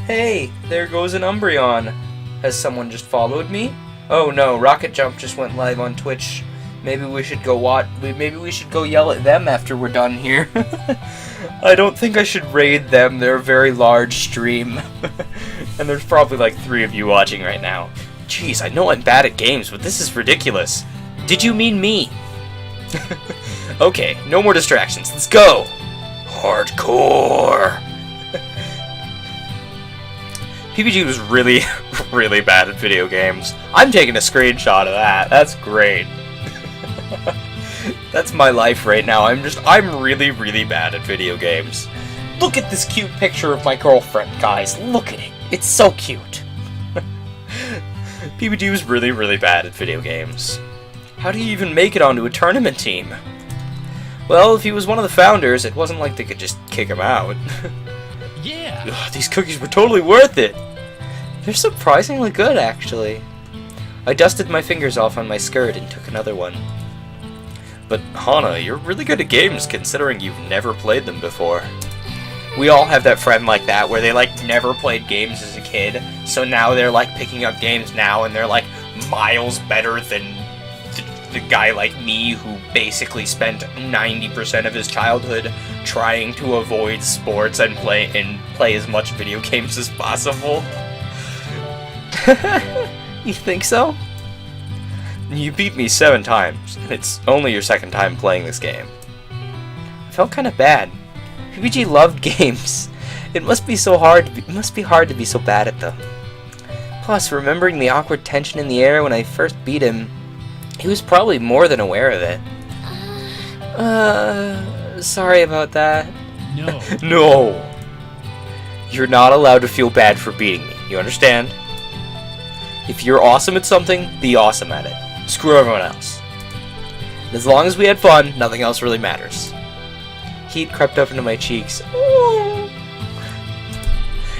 Hey, there goes an Umbreon. Has someone just followed me? Oh no, Rocket Jump just went live on Twitch Maybe we should go maybe we should go yell at them after we're done here. I don't think I should raid them. They're a very large stream. And there's probably like 3 of you watching right now. Jeez, I know I'm bad at games, but this is ridiculous. Did you mean me? Okay, no more distractions. Let's go! Hardcore! PBG was really, really bad at video games. I'm taking a screenshot of that. That's great. That's my life right now. I'm really, really bad at video games. Look at this cute picture of my girlfriend, guys. Look at it. It's so cute. PBG was really, really bad at video games. How do you even make it onto a tournament team? Well, if he was one of the founders, it wasn't like they could just kick him out. Yeah. Ugh, these cookies were totally worth it. They're surprisingly good, actually. I dusted my fingers off on my skirt and took another one. But Hana, you're really good at games considering you've never played them before. We all have that friend like that, where they, like, never played games as a kid, so now they're, like, picking up games now, and they're, like, miles better than the guy like me who basically spent 90% of his childhood trying to avoid sports and play as much video games as possible. You think so? You beat me 7 times, and it's only your 2nd time playing this game. I felt kind of bad. PBG loved games. It must be hard to be so bad at them. Plus, remembering the awkward tension in the air when I first beat him, he was probably more than aware of it. Sorry about that. No. No! You're not allowed to feel bad for beating me, you understand? If you're awesome at something, be awesome at it. Screw everyone else. As long as we had fun, nothing else really matters. Heat crept up into my cheeks. Ooh.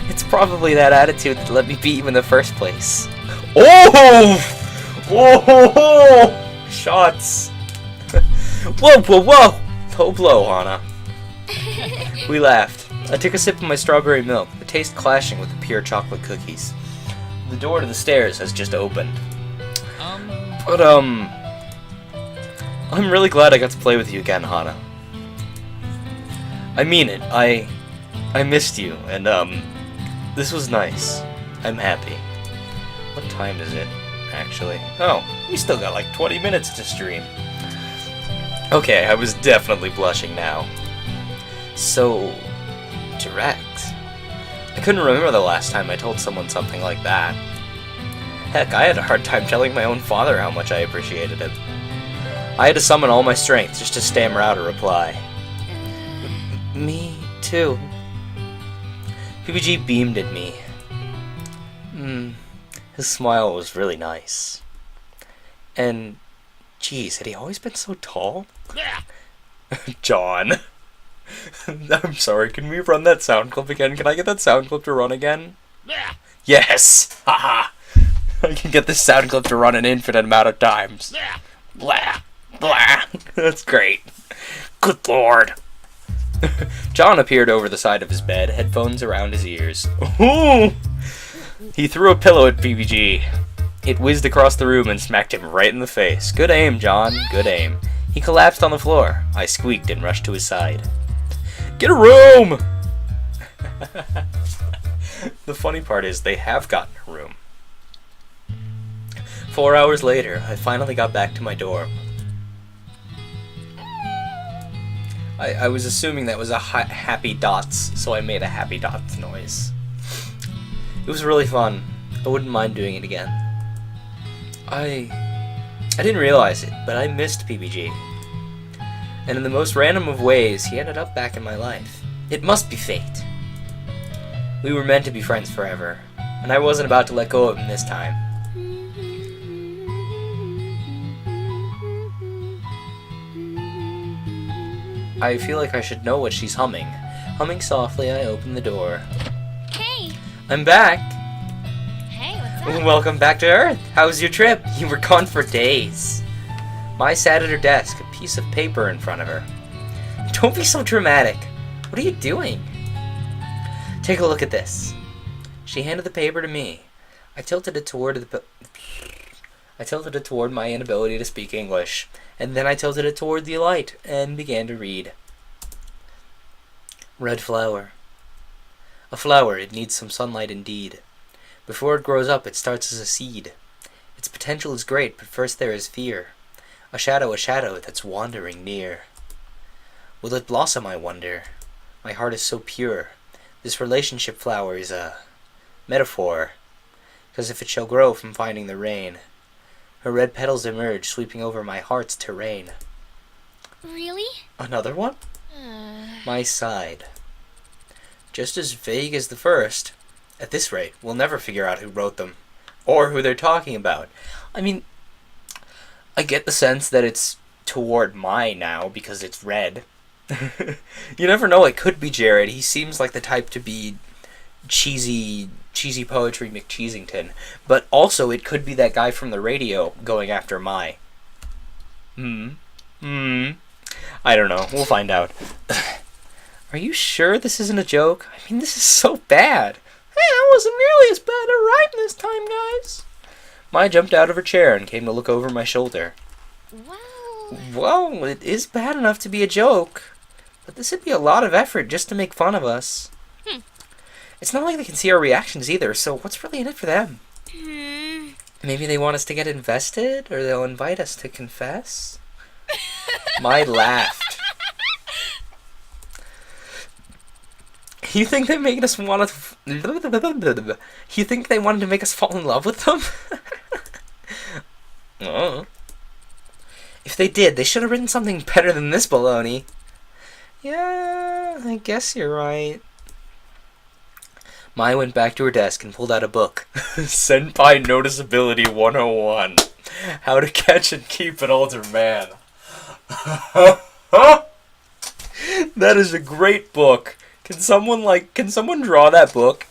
It's probably that attitude that let me beat you in the first place. Oh! Oh! Shots! Whoa, whoa, whoa! Low blow, Hana. We laughed. I took a sip of my strawberry milk, the taste clashing with the pure chocolate cookies. The door to the stairs has just opened. But, I'm really glad I got to play with you again, Hana. I mean it. I missed you, and, this was nice. I'm happy. What time is it, actually? Oh, we still got like 20 minutes to stream. Okay, I was definitely blushing now. So direct. I couldn't remember the last time I told someone something like that. Heck, I had a hard time telling my own father how much I appreciated him. I had to summon all my strength just to stammer out a reply. Me too. PBG beamed at me. His smile was really nice. And, geez, had he always been so tall? John. I'm sorry, can we run that sound clip again? Can I get that sound clip to run again? Yes! Haha! I can get this sound clip to run an infinite amount of times. Blah! Blah! That's great. Good lord! John appeared over the side of his bed, headphones around his ears. Ooh! He threw a pillow at PBG. It whizzed across the room and smacked him right in the face. Good aim, John. Good aim. He collapsed on the floor. I squeaked and rushed to his side. Get a room! The funny part is they have gotten a room. 4 hours later, I finally got back to my dorm. I was assuming that was a happy dots, so I made a happy dots noise. It was really fun. I wouldn't mind doing it again. I didn't realize it, but I missed PBG. And in the most random of ways, he ended up back in my life. It must be fate. We were meant to be friends forever, and I wasn't about to let go of him this time. I feel like I should know what she's humming. Humming softly, I open the door. Hey. I'm back! Hey, what's up? Welcome back to Earth! How was your trip? You were gone for days. Mai sat at her desk, a piece of paper in front of her. Don't be so dramatic. What are you doing? Take a look at this. She handed the paper to me. I tilted it toward the I tilted it toward my inability to speak English, and then I tilted it toward the light and began to read. Red flower. A flower, it needs some sunlight indeed. Before it grows up, it starts as a seed. Its potential is great, but first there is fear. A shadow that's wandering near. Will it blossom, I wonder? My heart is so pure. This relationship flower is a metaphor, 'cause if it shall grow from finding the rain, her red petals emerge, sweeping over my heart's terrain. Really? Another one? My side. Just as vague as the first. At this rate, we'll never figure out who wrote them, or who they're talking about. I mean, I get the sense that it's toward my now, because it's red. You never know, it could be Jared. He seems like the type to be cheesy poetry McCheesington. But also, it could be that guy from the radio going after my. I don't know. We'll find out. Are you sure this isn't a joke? I mean, this is so bad. Hey, I wasn't nearly as bad at writing this time, guys. Mai jumped out of her chair and came to look over my shoulder. Wow. Well, it is bad enough to be a joke, but this would be a lot of effort just to make fun of us. It's not like they can see our reactions either, so what's really in it for them? Maybe they want us to get invested, or they'll invite us to confess? Mai laughed. You think they made us want to... You think they wanted to make us fall in love with them? Oh. If they did, they should have written something better than this baloney. Yeah, I guess you're right. Mai went back to her desk and pulled out a book. Senpai Noticeability 101. How to catch and keep an older man. That is a great book. Can someone draw that book?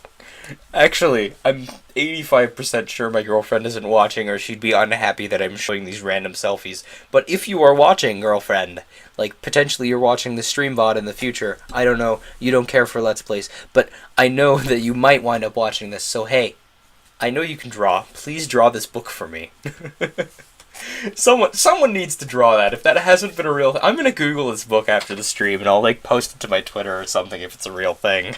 Actually, I'm 85% sure my girlfriend isn't watching, or she'd be unhappy that I'm showing these random selfies. But if you are watching, girlfriend, like potentially you're watching the stream VOD in the future, I don't know, you don't care for Let's Plays, but I know that you might wind up watching this, so hey, I know you can draw. Please draw this book for me. Someone needs to draw that. If that hasn't been a real thing, I'm gonna Google this book after the stream and I'll like post it to my Twitter or something if it's a real thing.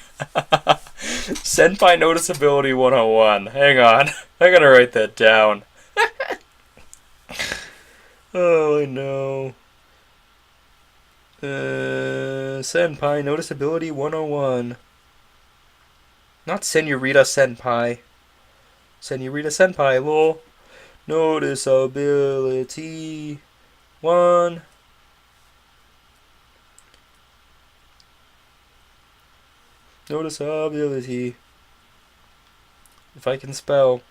Senpai Noticeability 101. Hang on. I gotta write that down. Oh no. Senpai Noticeability 101. Not Senorita Senpai. Senorita Senpai, lol. Noticeability 1. Noticeability. If I can spell.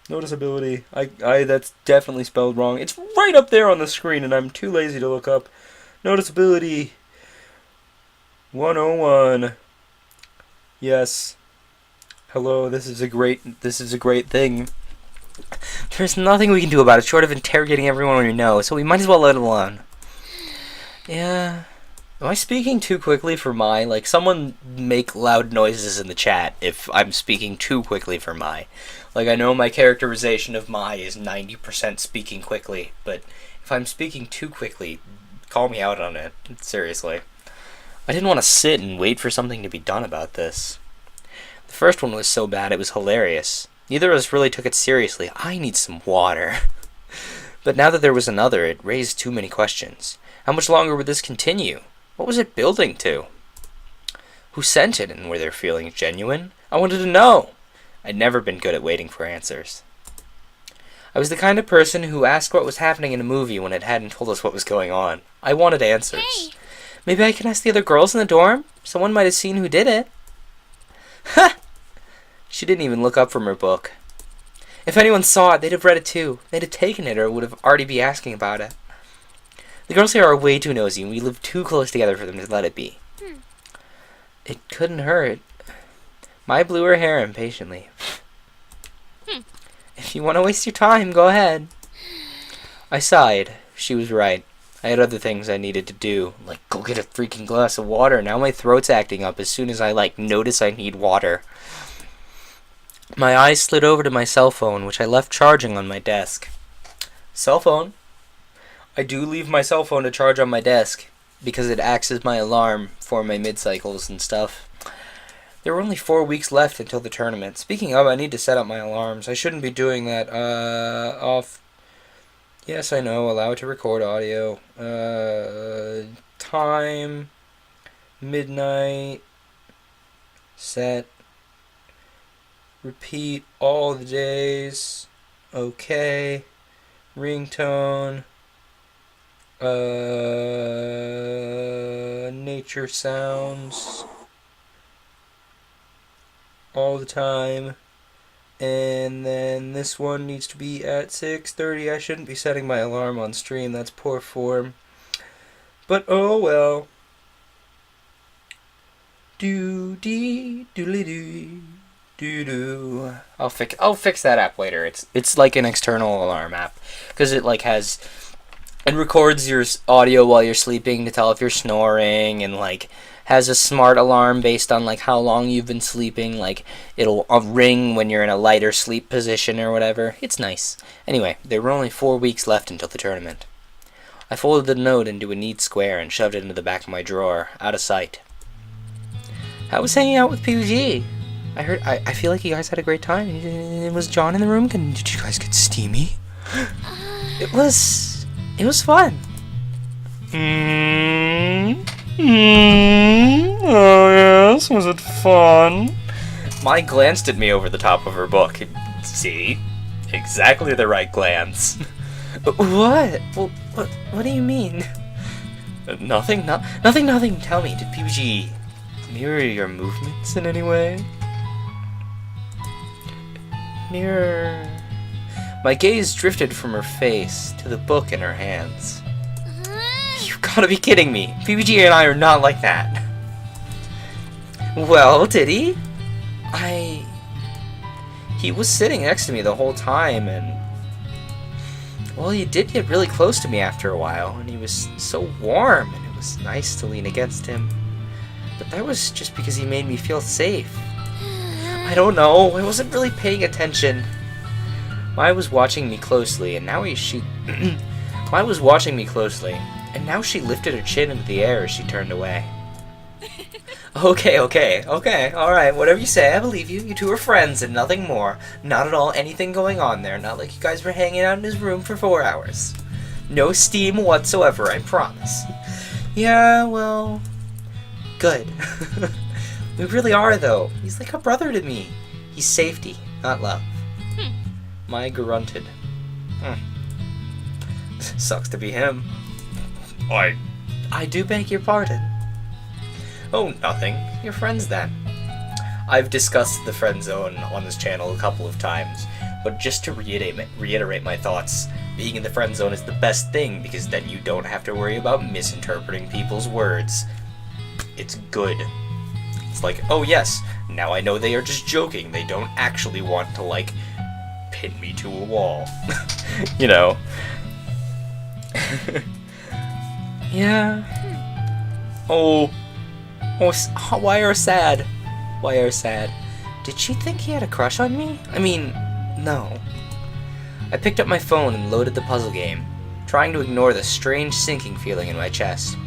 Noticeability. I that's definitely spelled wrong. It's right up there on the screen and I'm too lazy to look up. Noticeability 101. Yes. Hello, this is a great thing. There's nothing we can do about it short of interrogating everyone we know, so we might as well let it alone. Yeah. Am I speaking too quickly for Mai? Like, someone make loud noises in the chat if I'm speaking too quickly for Mai. Like, I know my characterization of Mai is 90% speaking quickly, but if I'm speaking too quickly, call me out on it. Seriously. I didn't want to sit and wait for something to be done about this. The first one was so bad it was hilarious. Neither of us really took it seriously. I need some water. But now that there was another, it raised too many questions. How much longer would this continue? What was it building to? Who sent it, and were their feelings genuine? I wanted to know. I'd never been good at waiting for answers. I was the kind of person who asked what was happening in a movie when it hadn't told us what was going on. I wanted answers. Hey. Maybe I can ask the other girls in the dorm? Someone might have seen who did it. Ha! She didn't even look up from her book. If anyone saw it, they'd have read it too. They'd have taken it or would have already be asking about it. The girls here are way too nosy, and we live too close together for them to let it be. It couldn't hurt. Mai blew her hair impatiently. If you want to waste your time, go ahead. I sighed. She was right. I had other things I needed to do, like go get a freaking glass of water. Now my throat's acting up as soon as I, notice I need water. My eyes slid over to my cell phone, which I left charging on my desk. Cell phone? I do leave my cell phone to charge on my desk, because it acts as my alarm for my mid-cycles and stuff. There were only 4 weeks left until the tournament. Speaking of, I need to set up my alarms. I shouldn't be doing that. Off. Yes, I know. Allow it to record audio. Time. Midnight. Set. Repeat all the days. Okay. Ringtone. Nature sounds. All the time. And then this one needs to be at 6:30. I shouldn't be setting my alarm on stream. That's poor form. But oh well. Do-dee, doodly-doo, doo-doo. I'll fix that app later. It's like an external alarm app, because it like has, it records your audio while you're sleeping to tell if you're snoring, and like has a smart alarm based on like how long you've been sleeping. Like it'll ring when you're in a lighter sleep position or whatever. It's nice. Anyway, there were only 4 weeks left until the tournament. I folded the note into a neat square and shoved it into the back of my drawer, out of sight. I was hanging out with PUG. I feel like you guys had a great time. Was John in the room? Did you guys get steamy? It was fun. Oh yes, was it fun? Mai glanced at me over the top of her book. See? Exactly the right glance. What? Well, what do you mean? Nothing. Tell me, did PUG mirror your movements in any way? Mirror. My gaze drifted from her face to the book in her hands. You gotta be kidding me. PPG and I are not like that. Well, did he? He was sitting next to me the whole time, and well, he did get really close to me after a while, and he was so warm, and it was nice to lean against him. But that was just because he made me feel safe. I don't know, I wasn't really paying attention. Mai was watching me closely, and now Mai was watching me closely, and now she lifted her chin into the air as she turned away. Okay, alright, whatever you say, I believe you. You two are friends and nothing more. Not at all anything going on there, not like you guys were hanging out in his room for 4 hours. No steam whatsoever, I promise. Yeah, well, good. We really are, though. He's like a brother to me. He's safety, not love. Mai grunted. Sucks to be him. I do beg your pardon. Oh, nothing. You're friends then. I've discussed the friend zone on this channel a couple of times, but just to reiterate my thoughts, being in the friend zone is the best thing because then you don't have to worry about misinterpreting people's words. It's good. It's like, oh yes, now I know they are just joking. They don't actually want to, like, pin me to a wall. You know. Yeah. Oh, why are sad? Why are sad? Did she think he had a crush on me? I mean, no. I picked up my phone and loaded the puzzle game, trying to ignore the strange sinking feeling in my chest.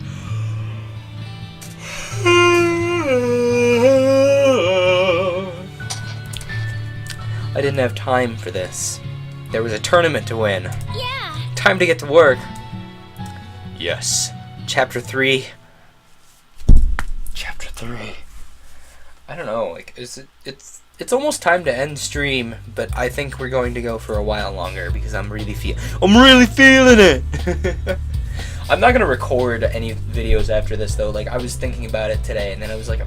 I didn't have time for this. There was a tournament to win. Yeah. Time to get to work. Yes. Chapter 3. Chapter 3. I don't know, like, it's almost time to end stream, but I think we're going to go for a while longer because I'm really feeling it. I'm not gonna record any videos after this though. Like, I was thinking about it today, and then I was like,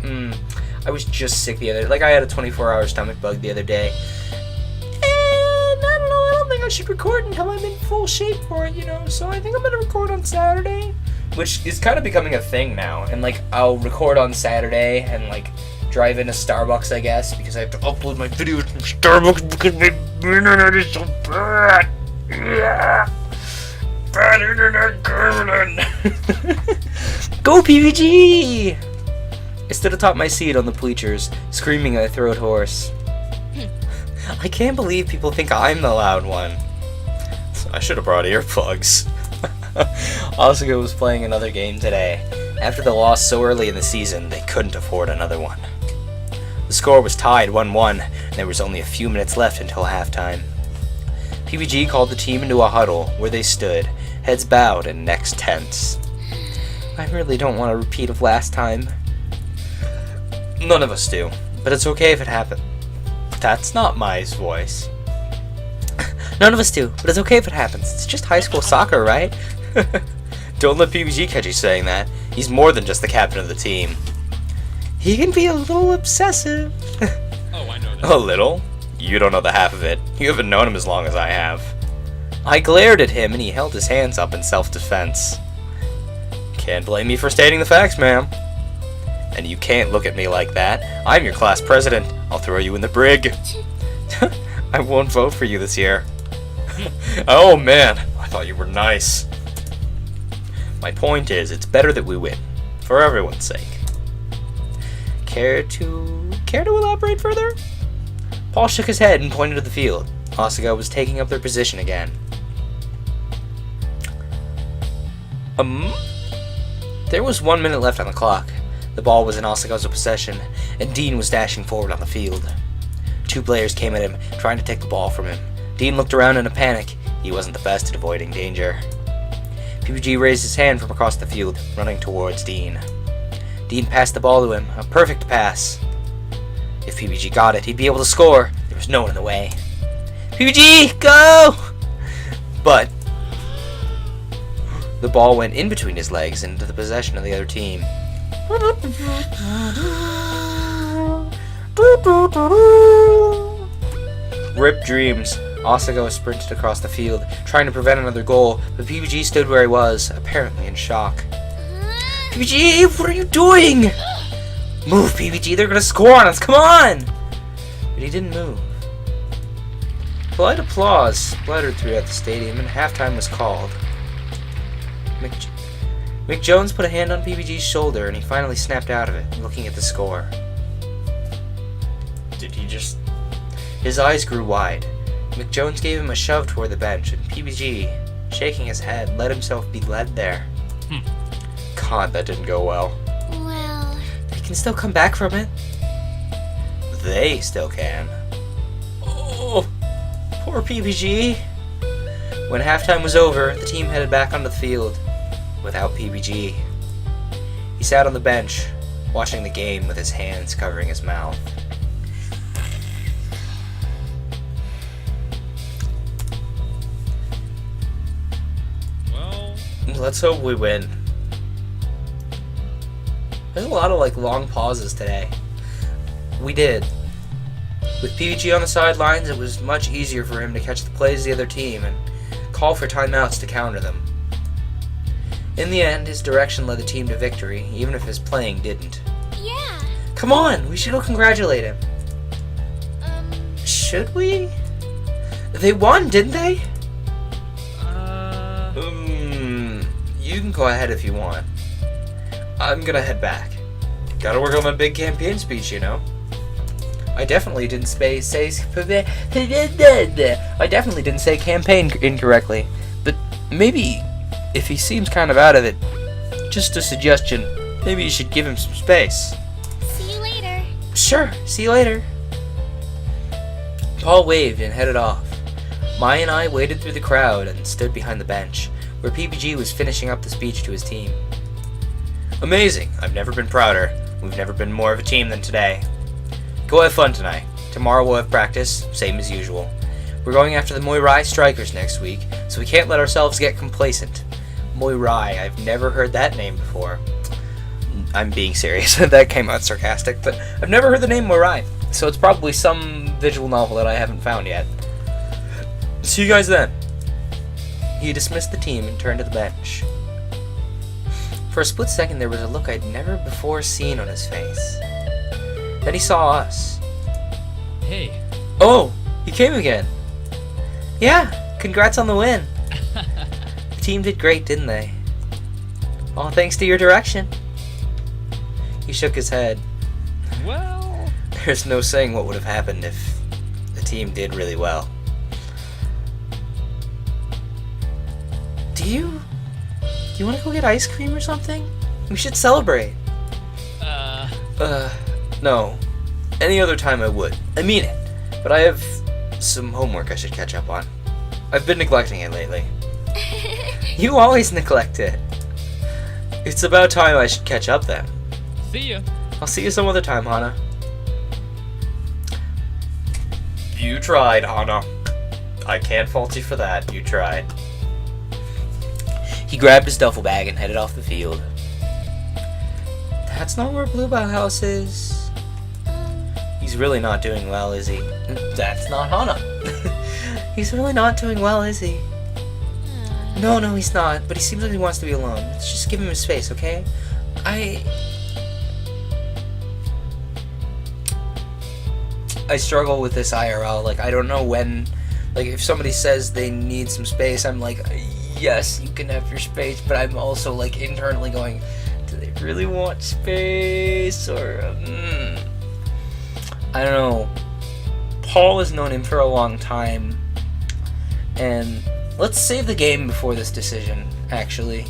I was just sick the other day. Like, I had a 24-hour stomach bug the other day, and I don't know. I don't think I should record until I'm in full shape for it, you know. So I think I'm gonna record on Saturday, which is kind of becoming a thing now. And like, I'll record on Saturday and like drive into Starbucks, I guess, because I have to upload my videos from Starbucks because my internet is so bad. Yeah. Bad internet coming. Go PVG! I stood atop my seat on the bleachers, screaming at a throat hoarse. I can't believe people think I'm the loud one. I should have brought earplugs. Asagao was playing another game today. After the loss so early in the season, they couldn't afford another one. The score was tied 1-1, and there was only a few minutes left until halftime. PBG called the team into a huddle, where they stood, heads bowed and necks tense. I really don't want a repeat of last time. None of us do, but it's okay if it happens. That's not my voice. None of us do, but it's okay if it happens. It's just high school soccer, right? Don't let PBG catch you saying that. He's more than just the captain of the team. He can be a little obsessive. Oh, I know that. A little? You don't know the half of it. You haven't known him as long as I have. I glared at him and he held his hands up in self-defense. Can't blame me for stating the facts, ma'am. And you can't look at me like that. I'm your class president. I'll throw you in the brig. I won't vote for you this year. Oh man, I thought you were nice. My point is, it's better that we win. For everyone's sake. Care to elaborate further? Paul shook his head and pointed to the field. Asagao was taking up their position again. There was 1 minute left on the clock. The ball was in Asagao's possession, and Dean was dashing forward on the field. 2 players came at him, trying to take the ball from him. Dean looked around in a panic. He wasn't the best at avoiding danger. PBG raised his hand from across the field, running towards Dean. Dean passed the ball to him, a perfect pass. If PBG got it, he'd be able to score. There was no one in the way. PBG, go! But the ball went in between his legs and into the possession of the other team. Rip dreams. Asagao sprinted across the field, trying to prevent another goal, but PBG stood where he was, apparently in shock. PBG, what are you doing? Move, PBG, they're gonna score on us, come on! But he didn't move. Polite applause splattered throughout the stadium, and halftime was called. Mick Jones put a hand on PBG's shoulder, and he finally snapped out of it, looking at the score. Did he just... His eyes grew wide. Mick Jones gave him a shove toward the bench, and PBG, shaking his head, let himself be led there. God, that didn't go well. Well, They can still come back from it. They still can. Oh, poor PBG. When halftime was over, the team headed back onto the field without PBG. He sat on the bench, watching the game with his hands covering his mouth. Well, Let's hope we win. There's a lot of long pauses today. We did. With PBG on the sidelines, it was much easier for him to catch the plays of the other team and call for timeouts to counter them. In the end, his direction led the team to victory, even if his playing didn't. yeah. Come on, we should all congratulate him. Should we? They won, didn't they? You can go ahead if you want. I'm gonna head back. Gotta work on my big campaign speech, you know. I definitely didn't say campaign incorrectly, but maybe if he seems kind of out of it, just a suggestion, maybe you should give him some space. See you later. Sure, see you later. Paul waved and headed off. Mai and I waded through the crowd and stood behind the bench, where PBG was finishing up the speech to his team. Amazing, I've never been prouder. We've never been more of a team than today. Go have fun tonight. Tomorrow we'll have practice, same as usual. We're going after the Moirai Strikers next week, so we can't let ourselves get complacent. Moirai, I've never heard that name before. I'm being serious, that came out sarcastic, but I've never heard the name Moirai, so it's probably some visual novel that I haven't found yet. See you guys then. He dismissed the team and turned to the bench. For a split second there was a look I'd never before seen on his face. Then he saw us. hey. Oh, he came again. Yeah, congrats on the win. The team did great, didn't they? All thanks to your direction. He shook his head. Well, There's no saying what would have happened if the team did really well. Do you want to go get ice cream or something? We should celebrate. No. Any other time I would. I mean it. But I have some homework I should catch up on. I've been neglecting it lately. You always neglect it. It's about time I should catch up then. See ya. I'll see you some other time, Hana. You tried, Hana. I can't fault you for that. You tried. He grabbed his duffel bag and headed off the field. That's not where Bluebell House is. He's really not doing well, is he? That's not Hana. He's really not doing well, is he? No, he's not. But he seems like he wants to be alone. Let's just give him his space, okay? I struggle with this IRL. Like, I don't know when. Like, if somebody says they need some space, I'm like, yes, you can have your space. But I'm also, like, internally going, do they really want space? Or, I don't know. Paul has known him for a long time. And let's save the game before this decision, actually.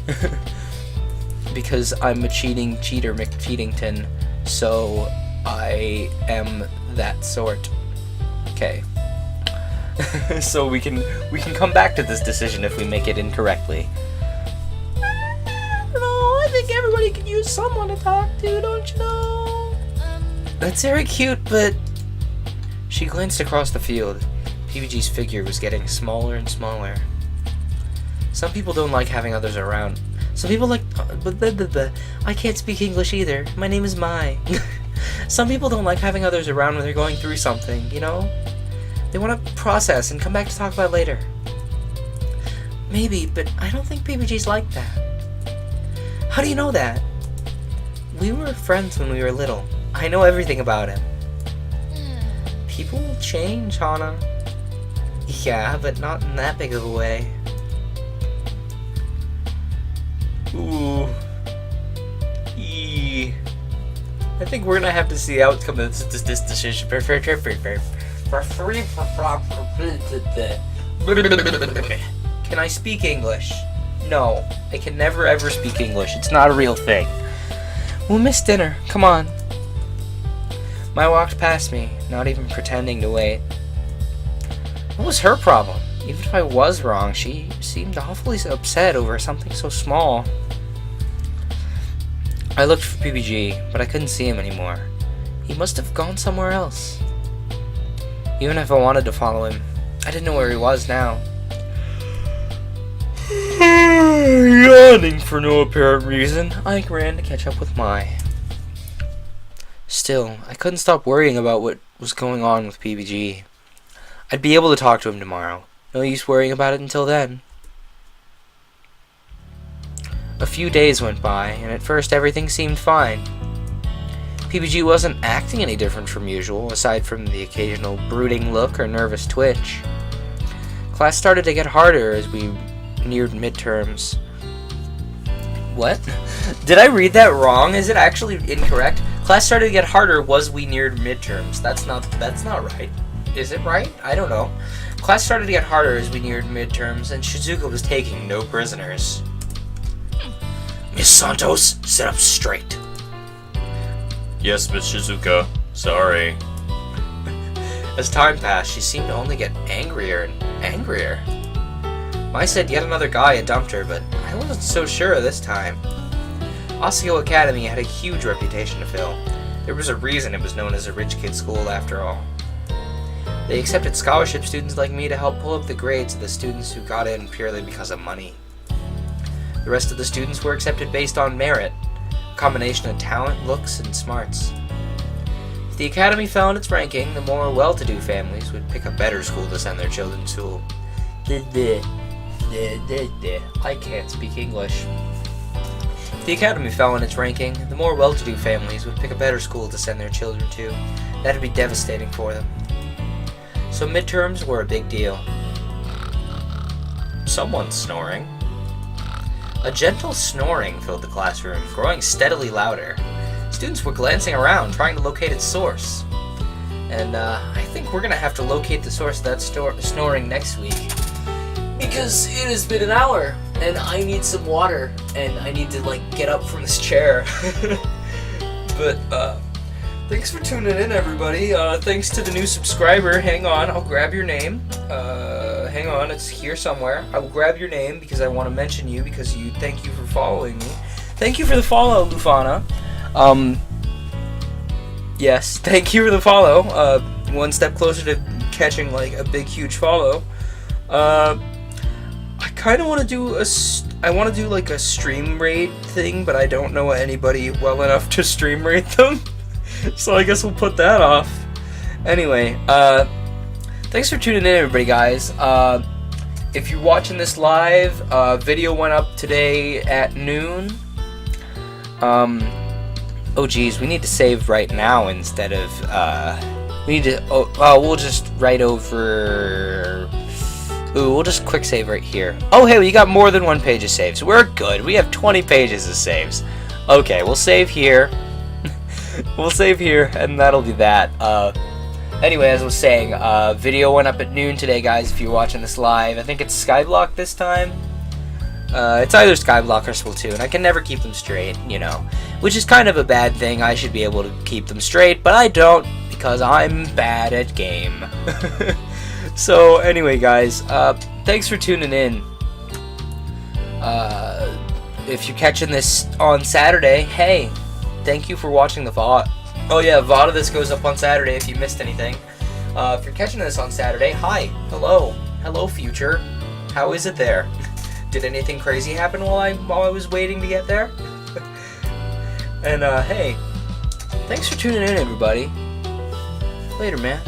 Because I'm a cheater McCheatington, so I am that sort. Okay. So we can come back to this decision if we make it incorrectly. I don't know, I think everybody could use someone to talk to, don't you know? That's very cute, but... She glanced across the field. PBG's figure was getting smaller and smaller. Some people don't like having others around. Some people like... I can't speak English either. My name is Mai. Some people don't like having others around when they're going through something, you know? They want to process and come back to talk about it later. Maybe, but I don't think PBG's like that. How do you know that? We were friends when we were little. I know everything about him. People will change, Hana. Yeah, but not in that big of a way. Ooh. Eee. I think we're gonna have to see the outcome of this decision. Can I speak English? No, I can never ever speak English. It's not a real thing. We'll miss dinner. Come on. Mai walked past me, not even pretending to wait. What was her problem? Even if I was wrong, she seemed awfully upset over something so small. I looked for PBG, but I couldn't see him anymore. He must have gone somewhere else. Even if I wanted to follow him, I didn't know where he was now. Yawning for no apparent reason, I ran to catch up with Mai. Still, I couldn't stop worrying about what was going on with PBG. I'd be able to talk to him tomorrow. No use worrying about it until then. A few days went by, and at first everything seemed fine. PBG wasn't acting any different from usual, aside from the occasional brooding look or nervous twitch. Class started to get harder as we neared midterms. What? Did I read that wrong? Is it actually incorrect? Class started to get harder was we neared midterms. That's not right. Is it right? I don't know. Class started to get harder as we neared midterms, and Shizuka was taking no prisoners. Miss Santos, sit up straight. Yes, Miss Shizuka. Sorry. As time passed, she seemed to only get angrier and angrier. Mai said yet another guy had dumped her, but I wasn't so sure this time. Asagao Academy had a huge reputation to fill. There was a reason it was known as a rich kid school after all. They accepted scholarship students like me to help pull up the grades of the students who got in purely because of money. The rest of the students were accepted based on merit, a combination of talent, looks, and smarts. If the academy fell in its ranking, the more well-to-do families would pick a better school to send their children to. I can't speak English. If the academy fell in its ranking, the more well-to-do families would pick a better school to send their children to. That'd be devastating for them. So midterms were a big deal. Someone's snoring. A gentle snoring filled the classroom, growing steadily louder. Students were glancing around, trying to locate its source. And I think we're gonna have to locate the source of that snoring next week. Because it has been an hour, and I need some water, and I need to, like, get up from this chair. But, thanks for tuning in, everybody. Thanks to the new subscriber. Hang on, I'll grab your name. Hang on, it's here somewhere. I will grab your name because I want to mention you because thank you for following me. Thank you for the follow, Lufana. Yes, thank you for the follow. One step closer to catching, like, a big, huge follow. I kind of want to do like a stream rate thing, but I don't know anybody well enough to stream rate them. So I guess we'll put that off. Anyway, thanks for tuning in, everybody, guys. If you're watching this live, video went up today at noon. Oh geez, we need to save right now instead of, we need to, we'll just write over, we'll just quick save right here. Oh hey, we got more than one page of saves. We're good, we have 20 pages of saves. Okay, we'll save here. We'll save here, and that'll be that. Anyway, as I was saying, video went up at noon today, guys, if you're watching this live. I think it's Skyblock this time. It's either Skyblock or Splatoon. I can never keep them straight, you know. Which is kind of a bad thing. I should be able to keep them straight, but I don't, because I'm bad at game. So, anyway, guys, thanks for tuning in. If you're catching this on Saturday, hey, thank you for watching the VOD. Oh yeah, VOD of this goes up on Saturday if you missed anything. If you're catching this on Saturday, hi, hello, future. How is it there? Did anything crazy happen while I was waiting to get there? And hey, thanks for tuning in, everybody. Later, man.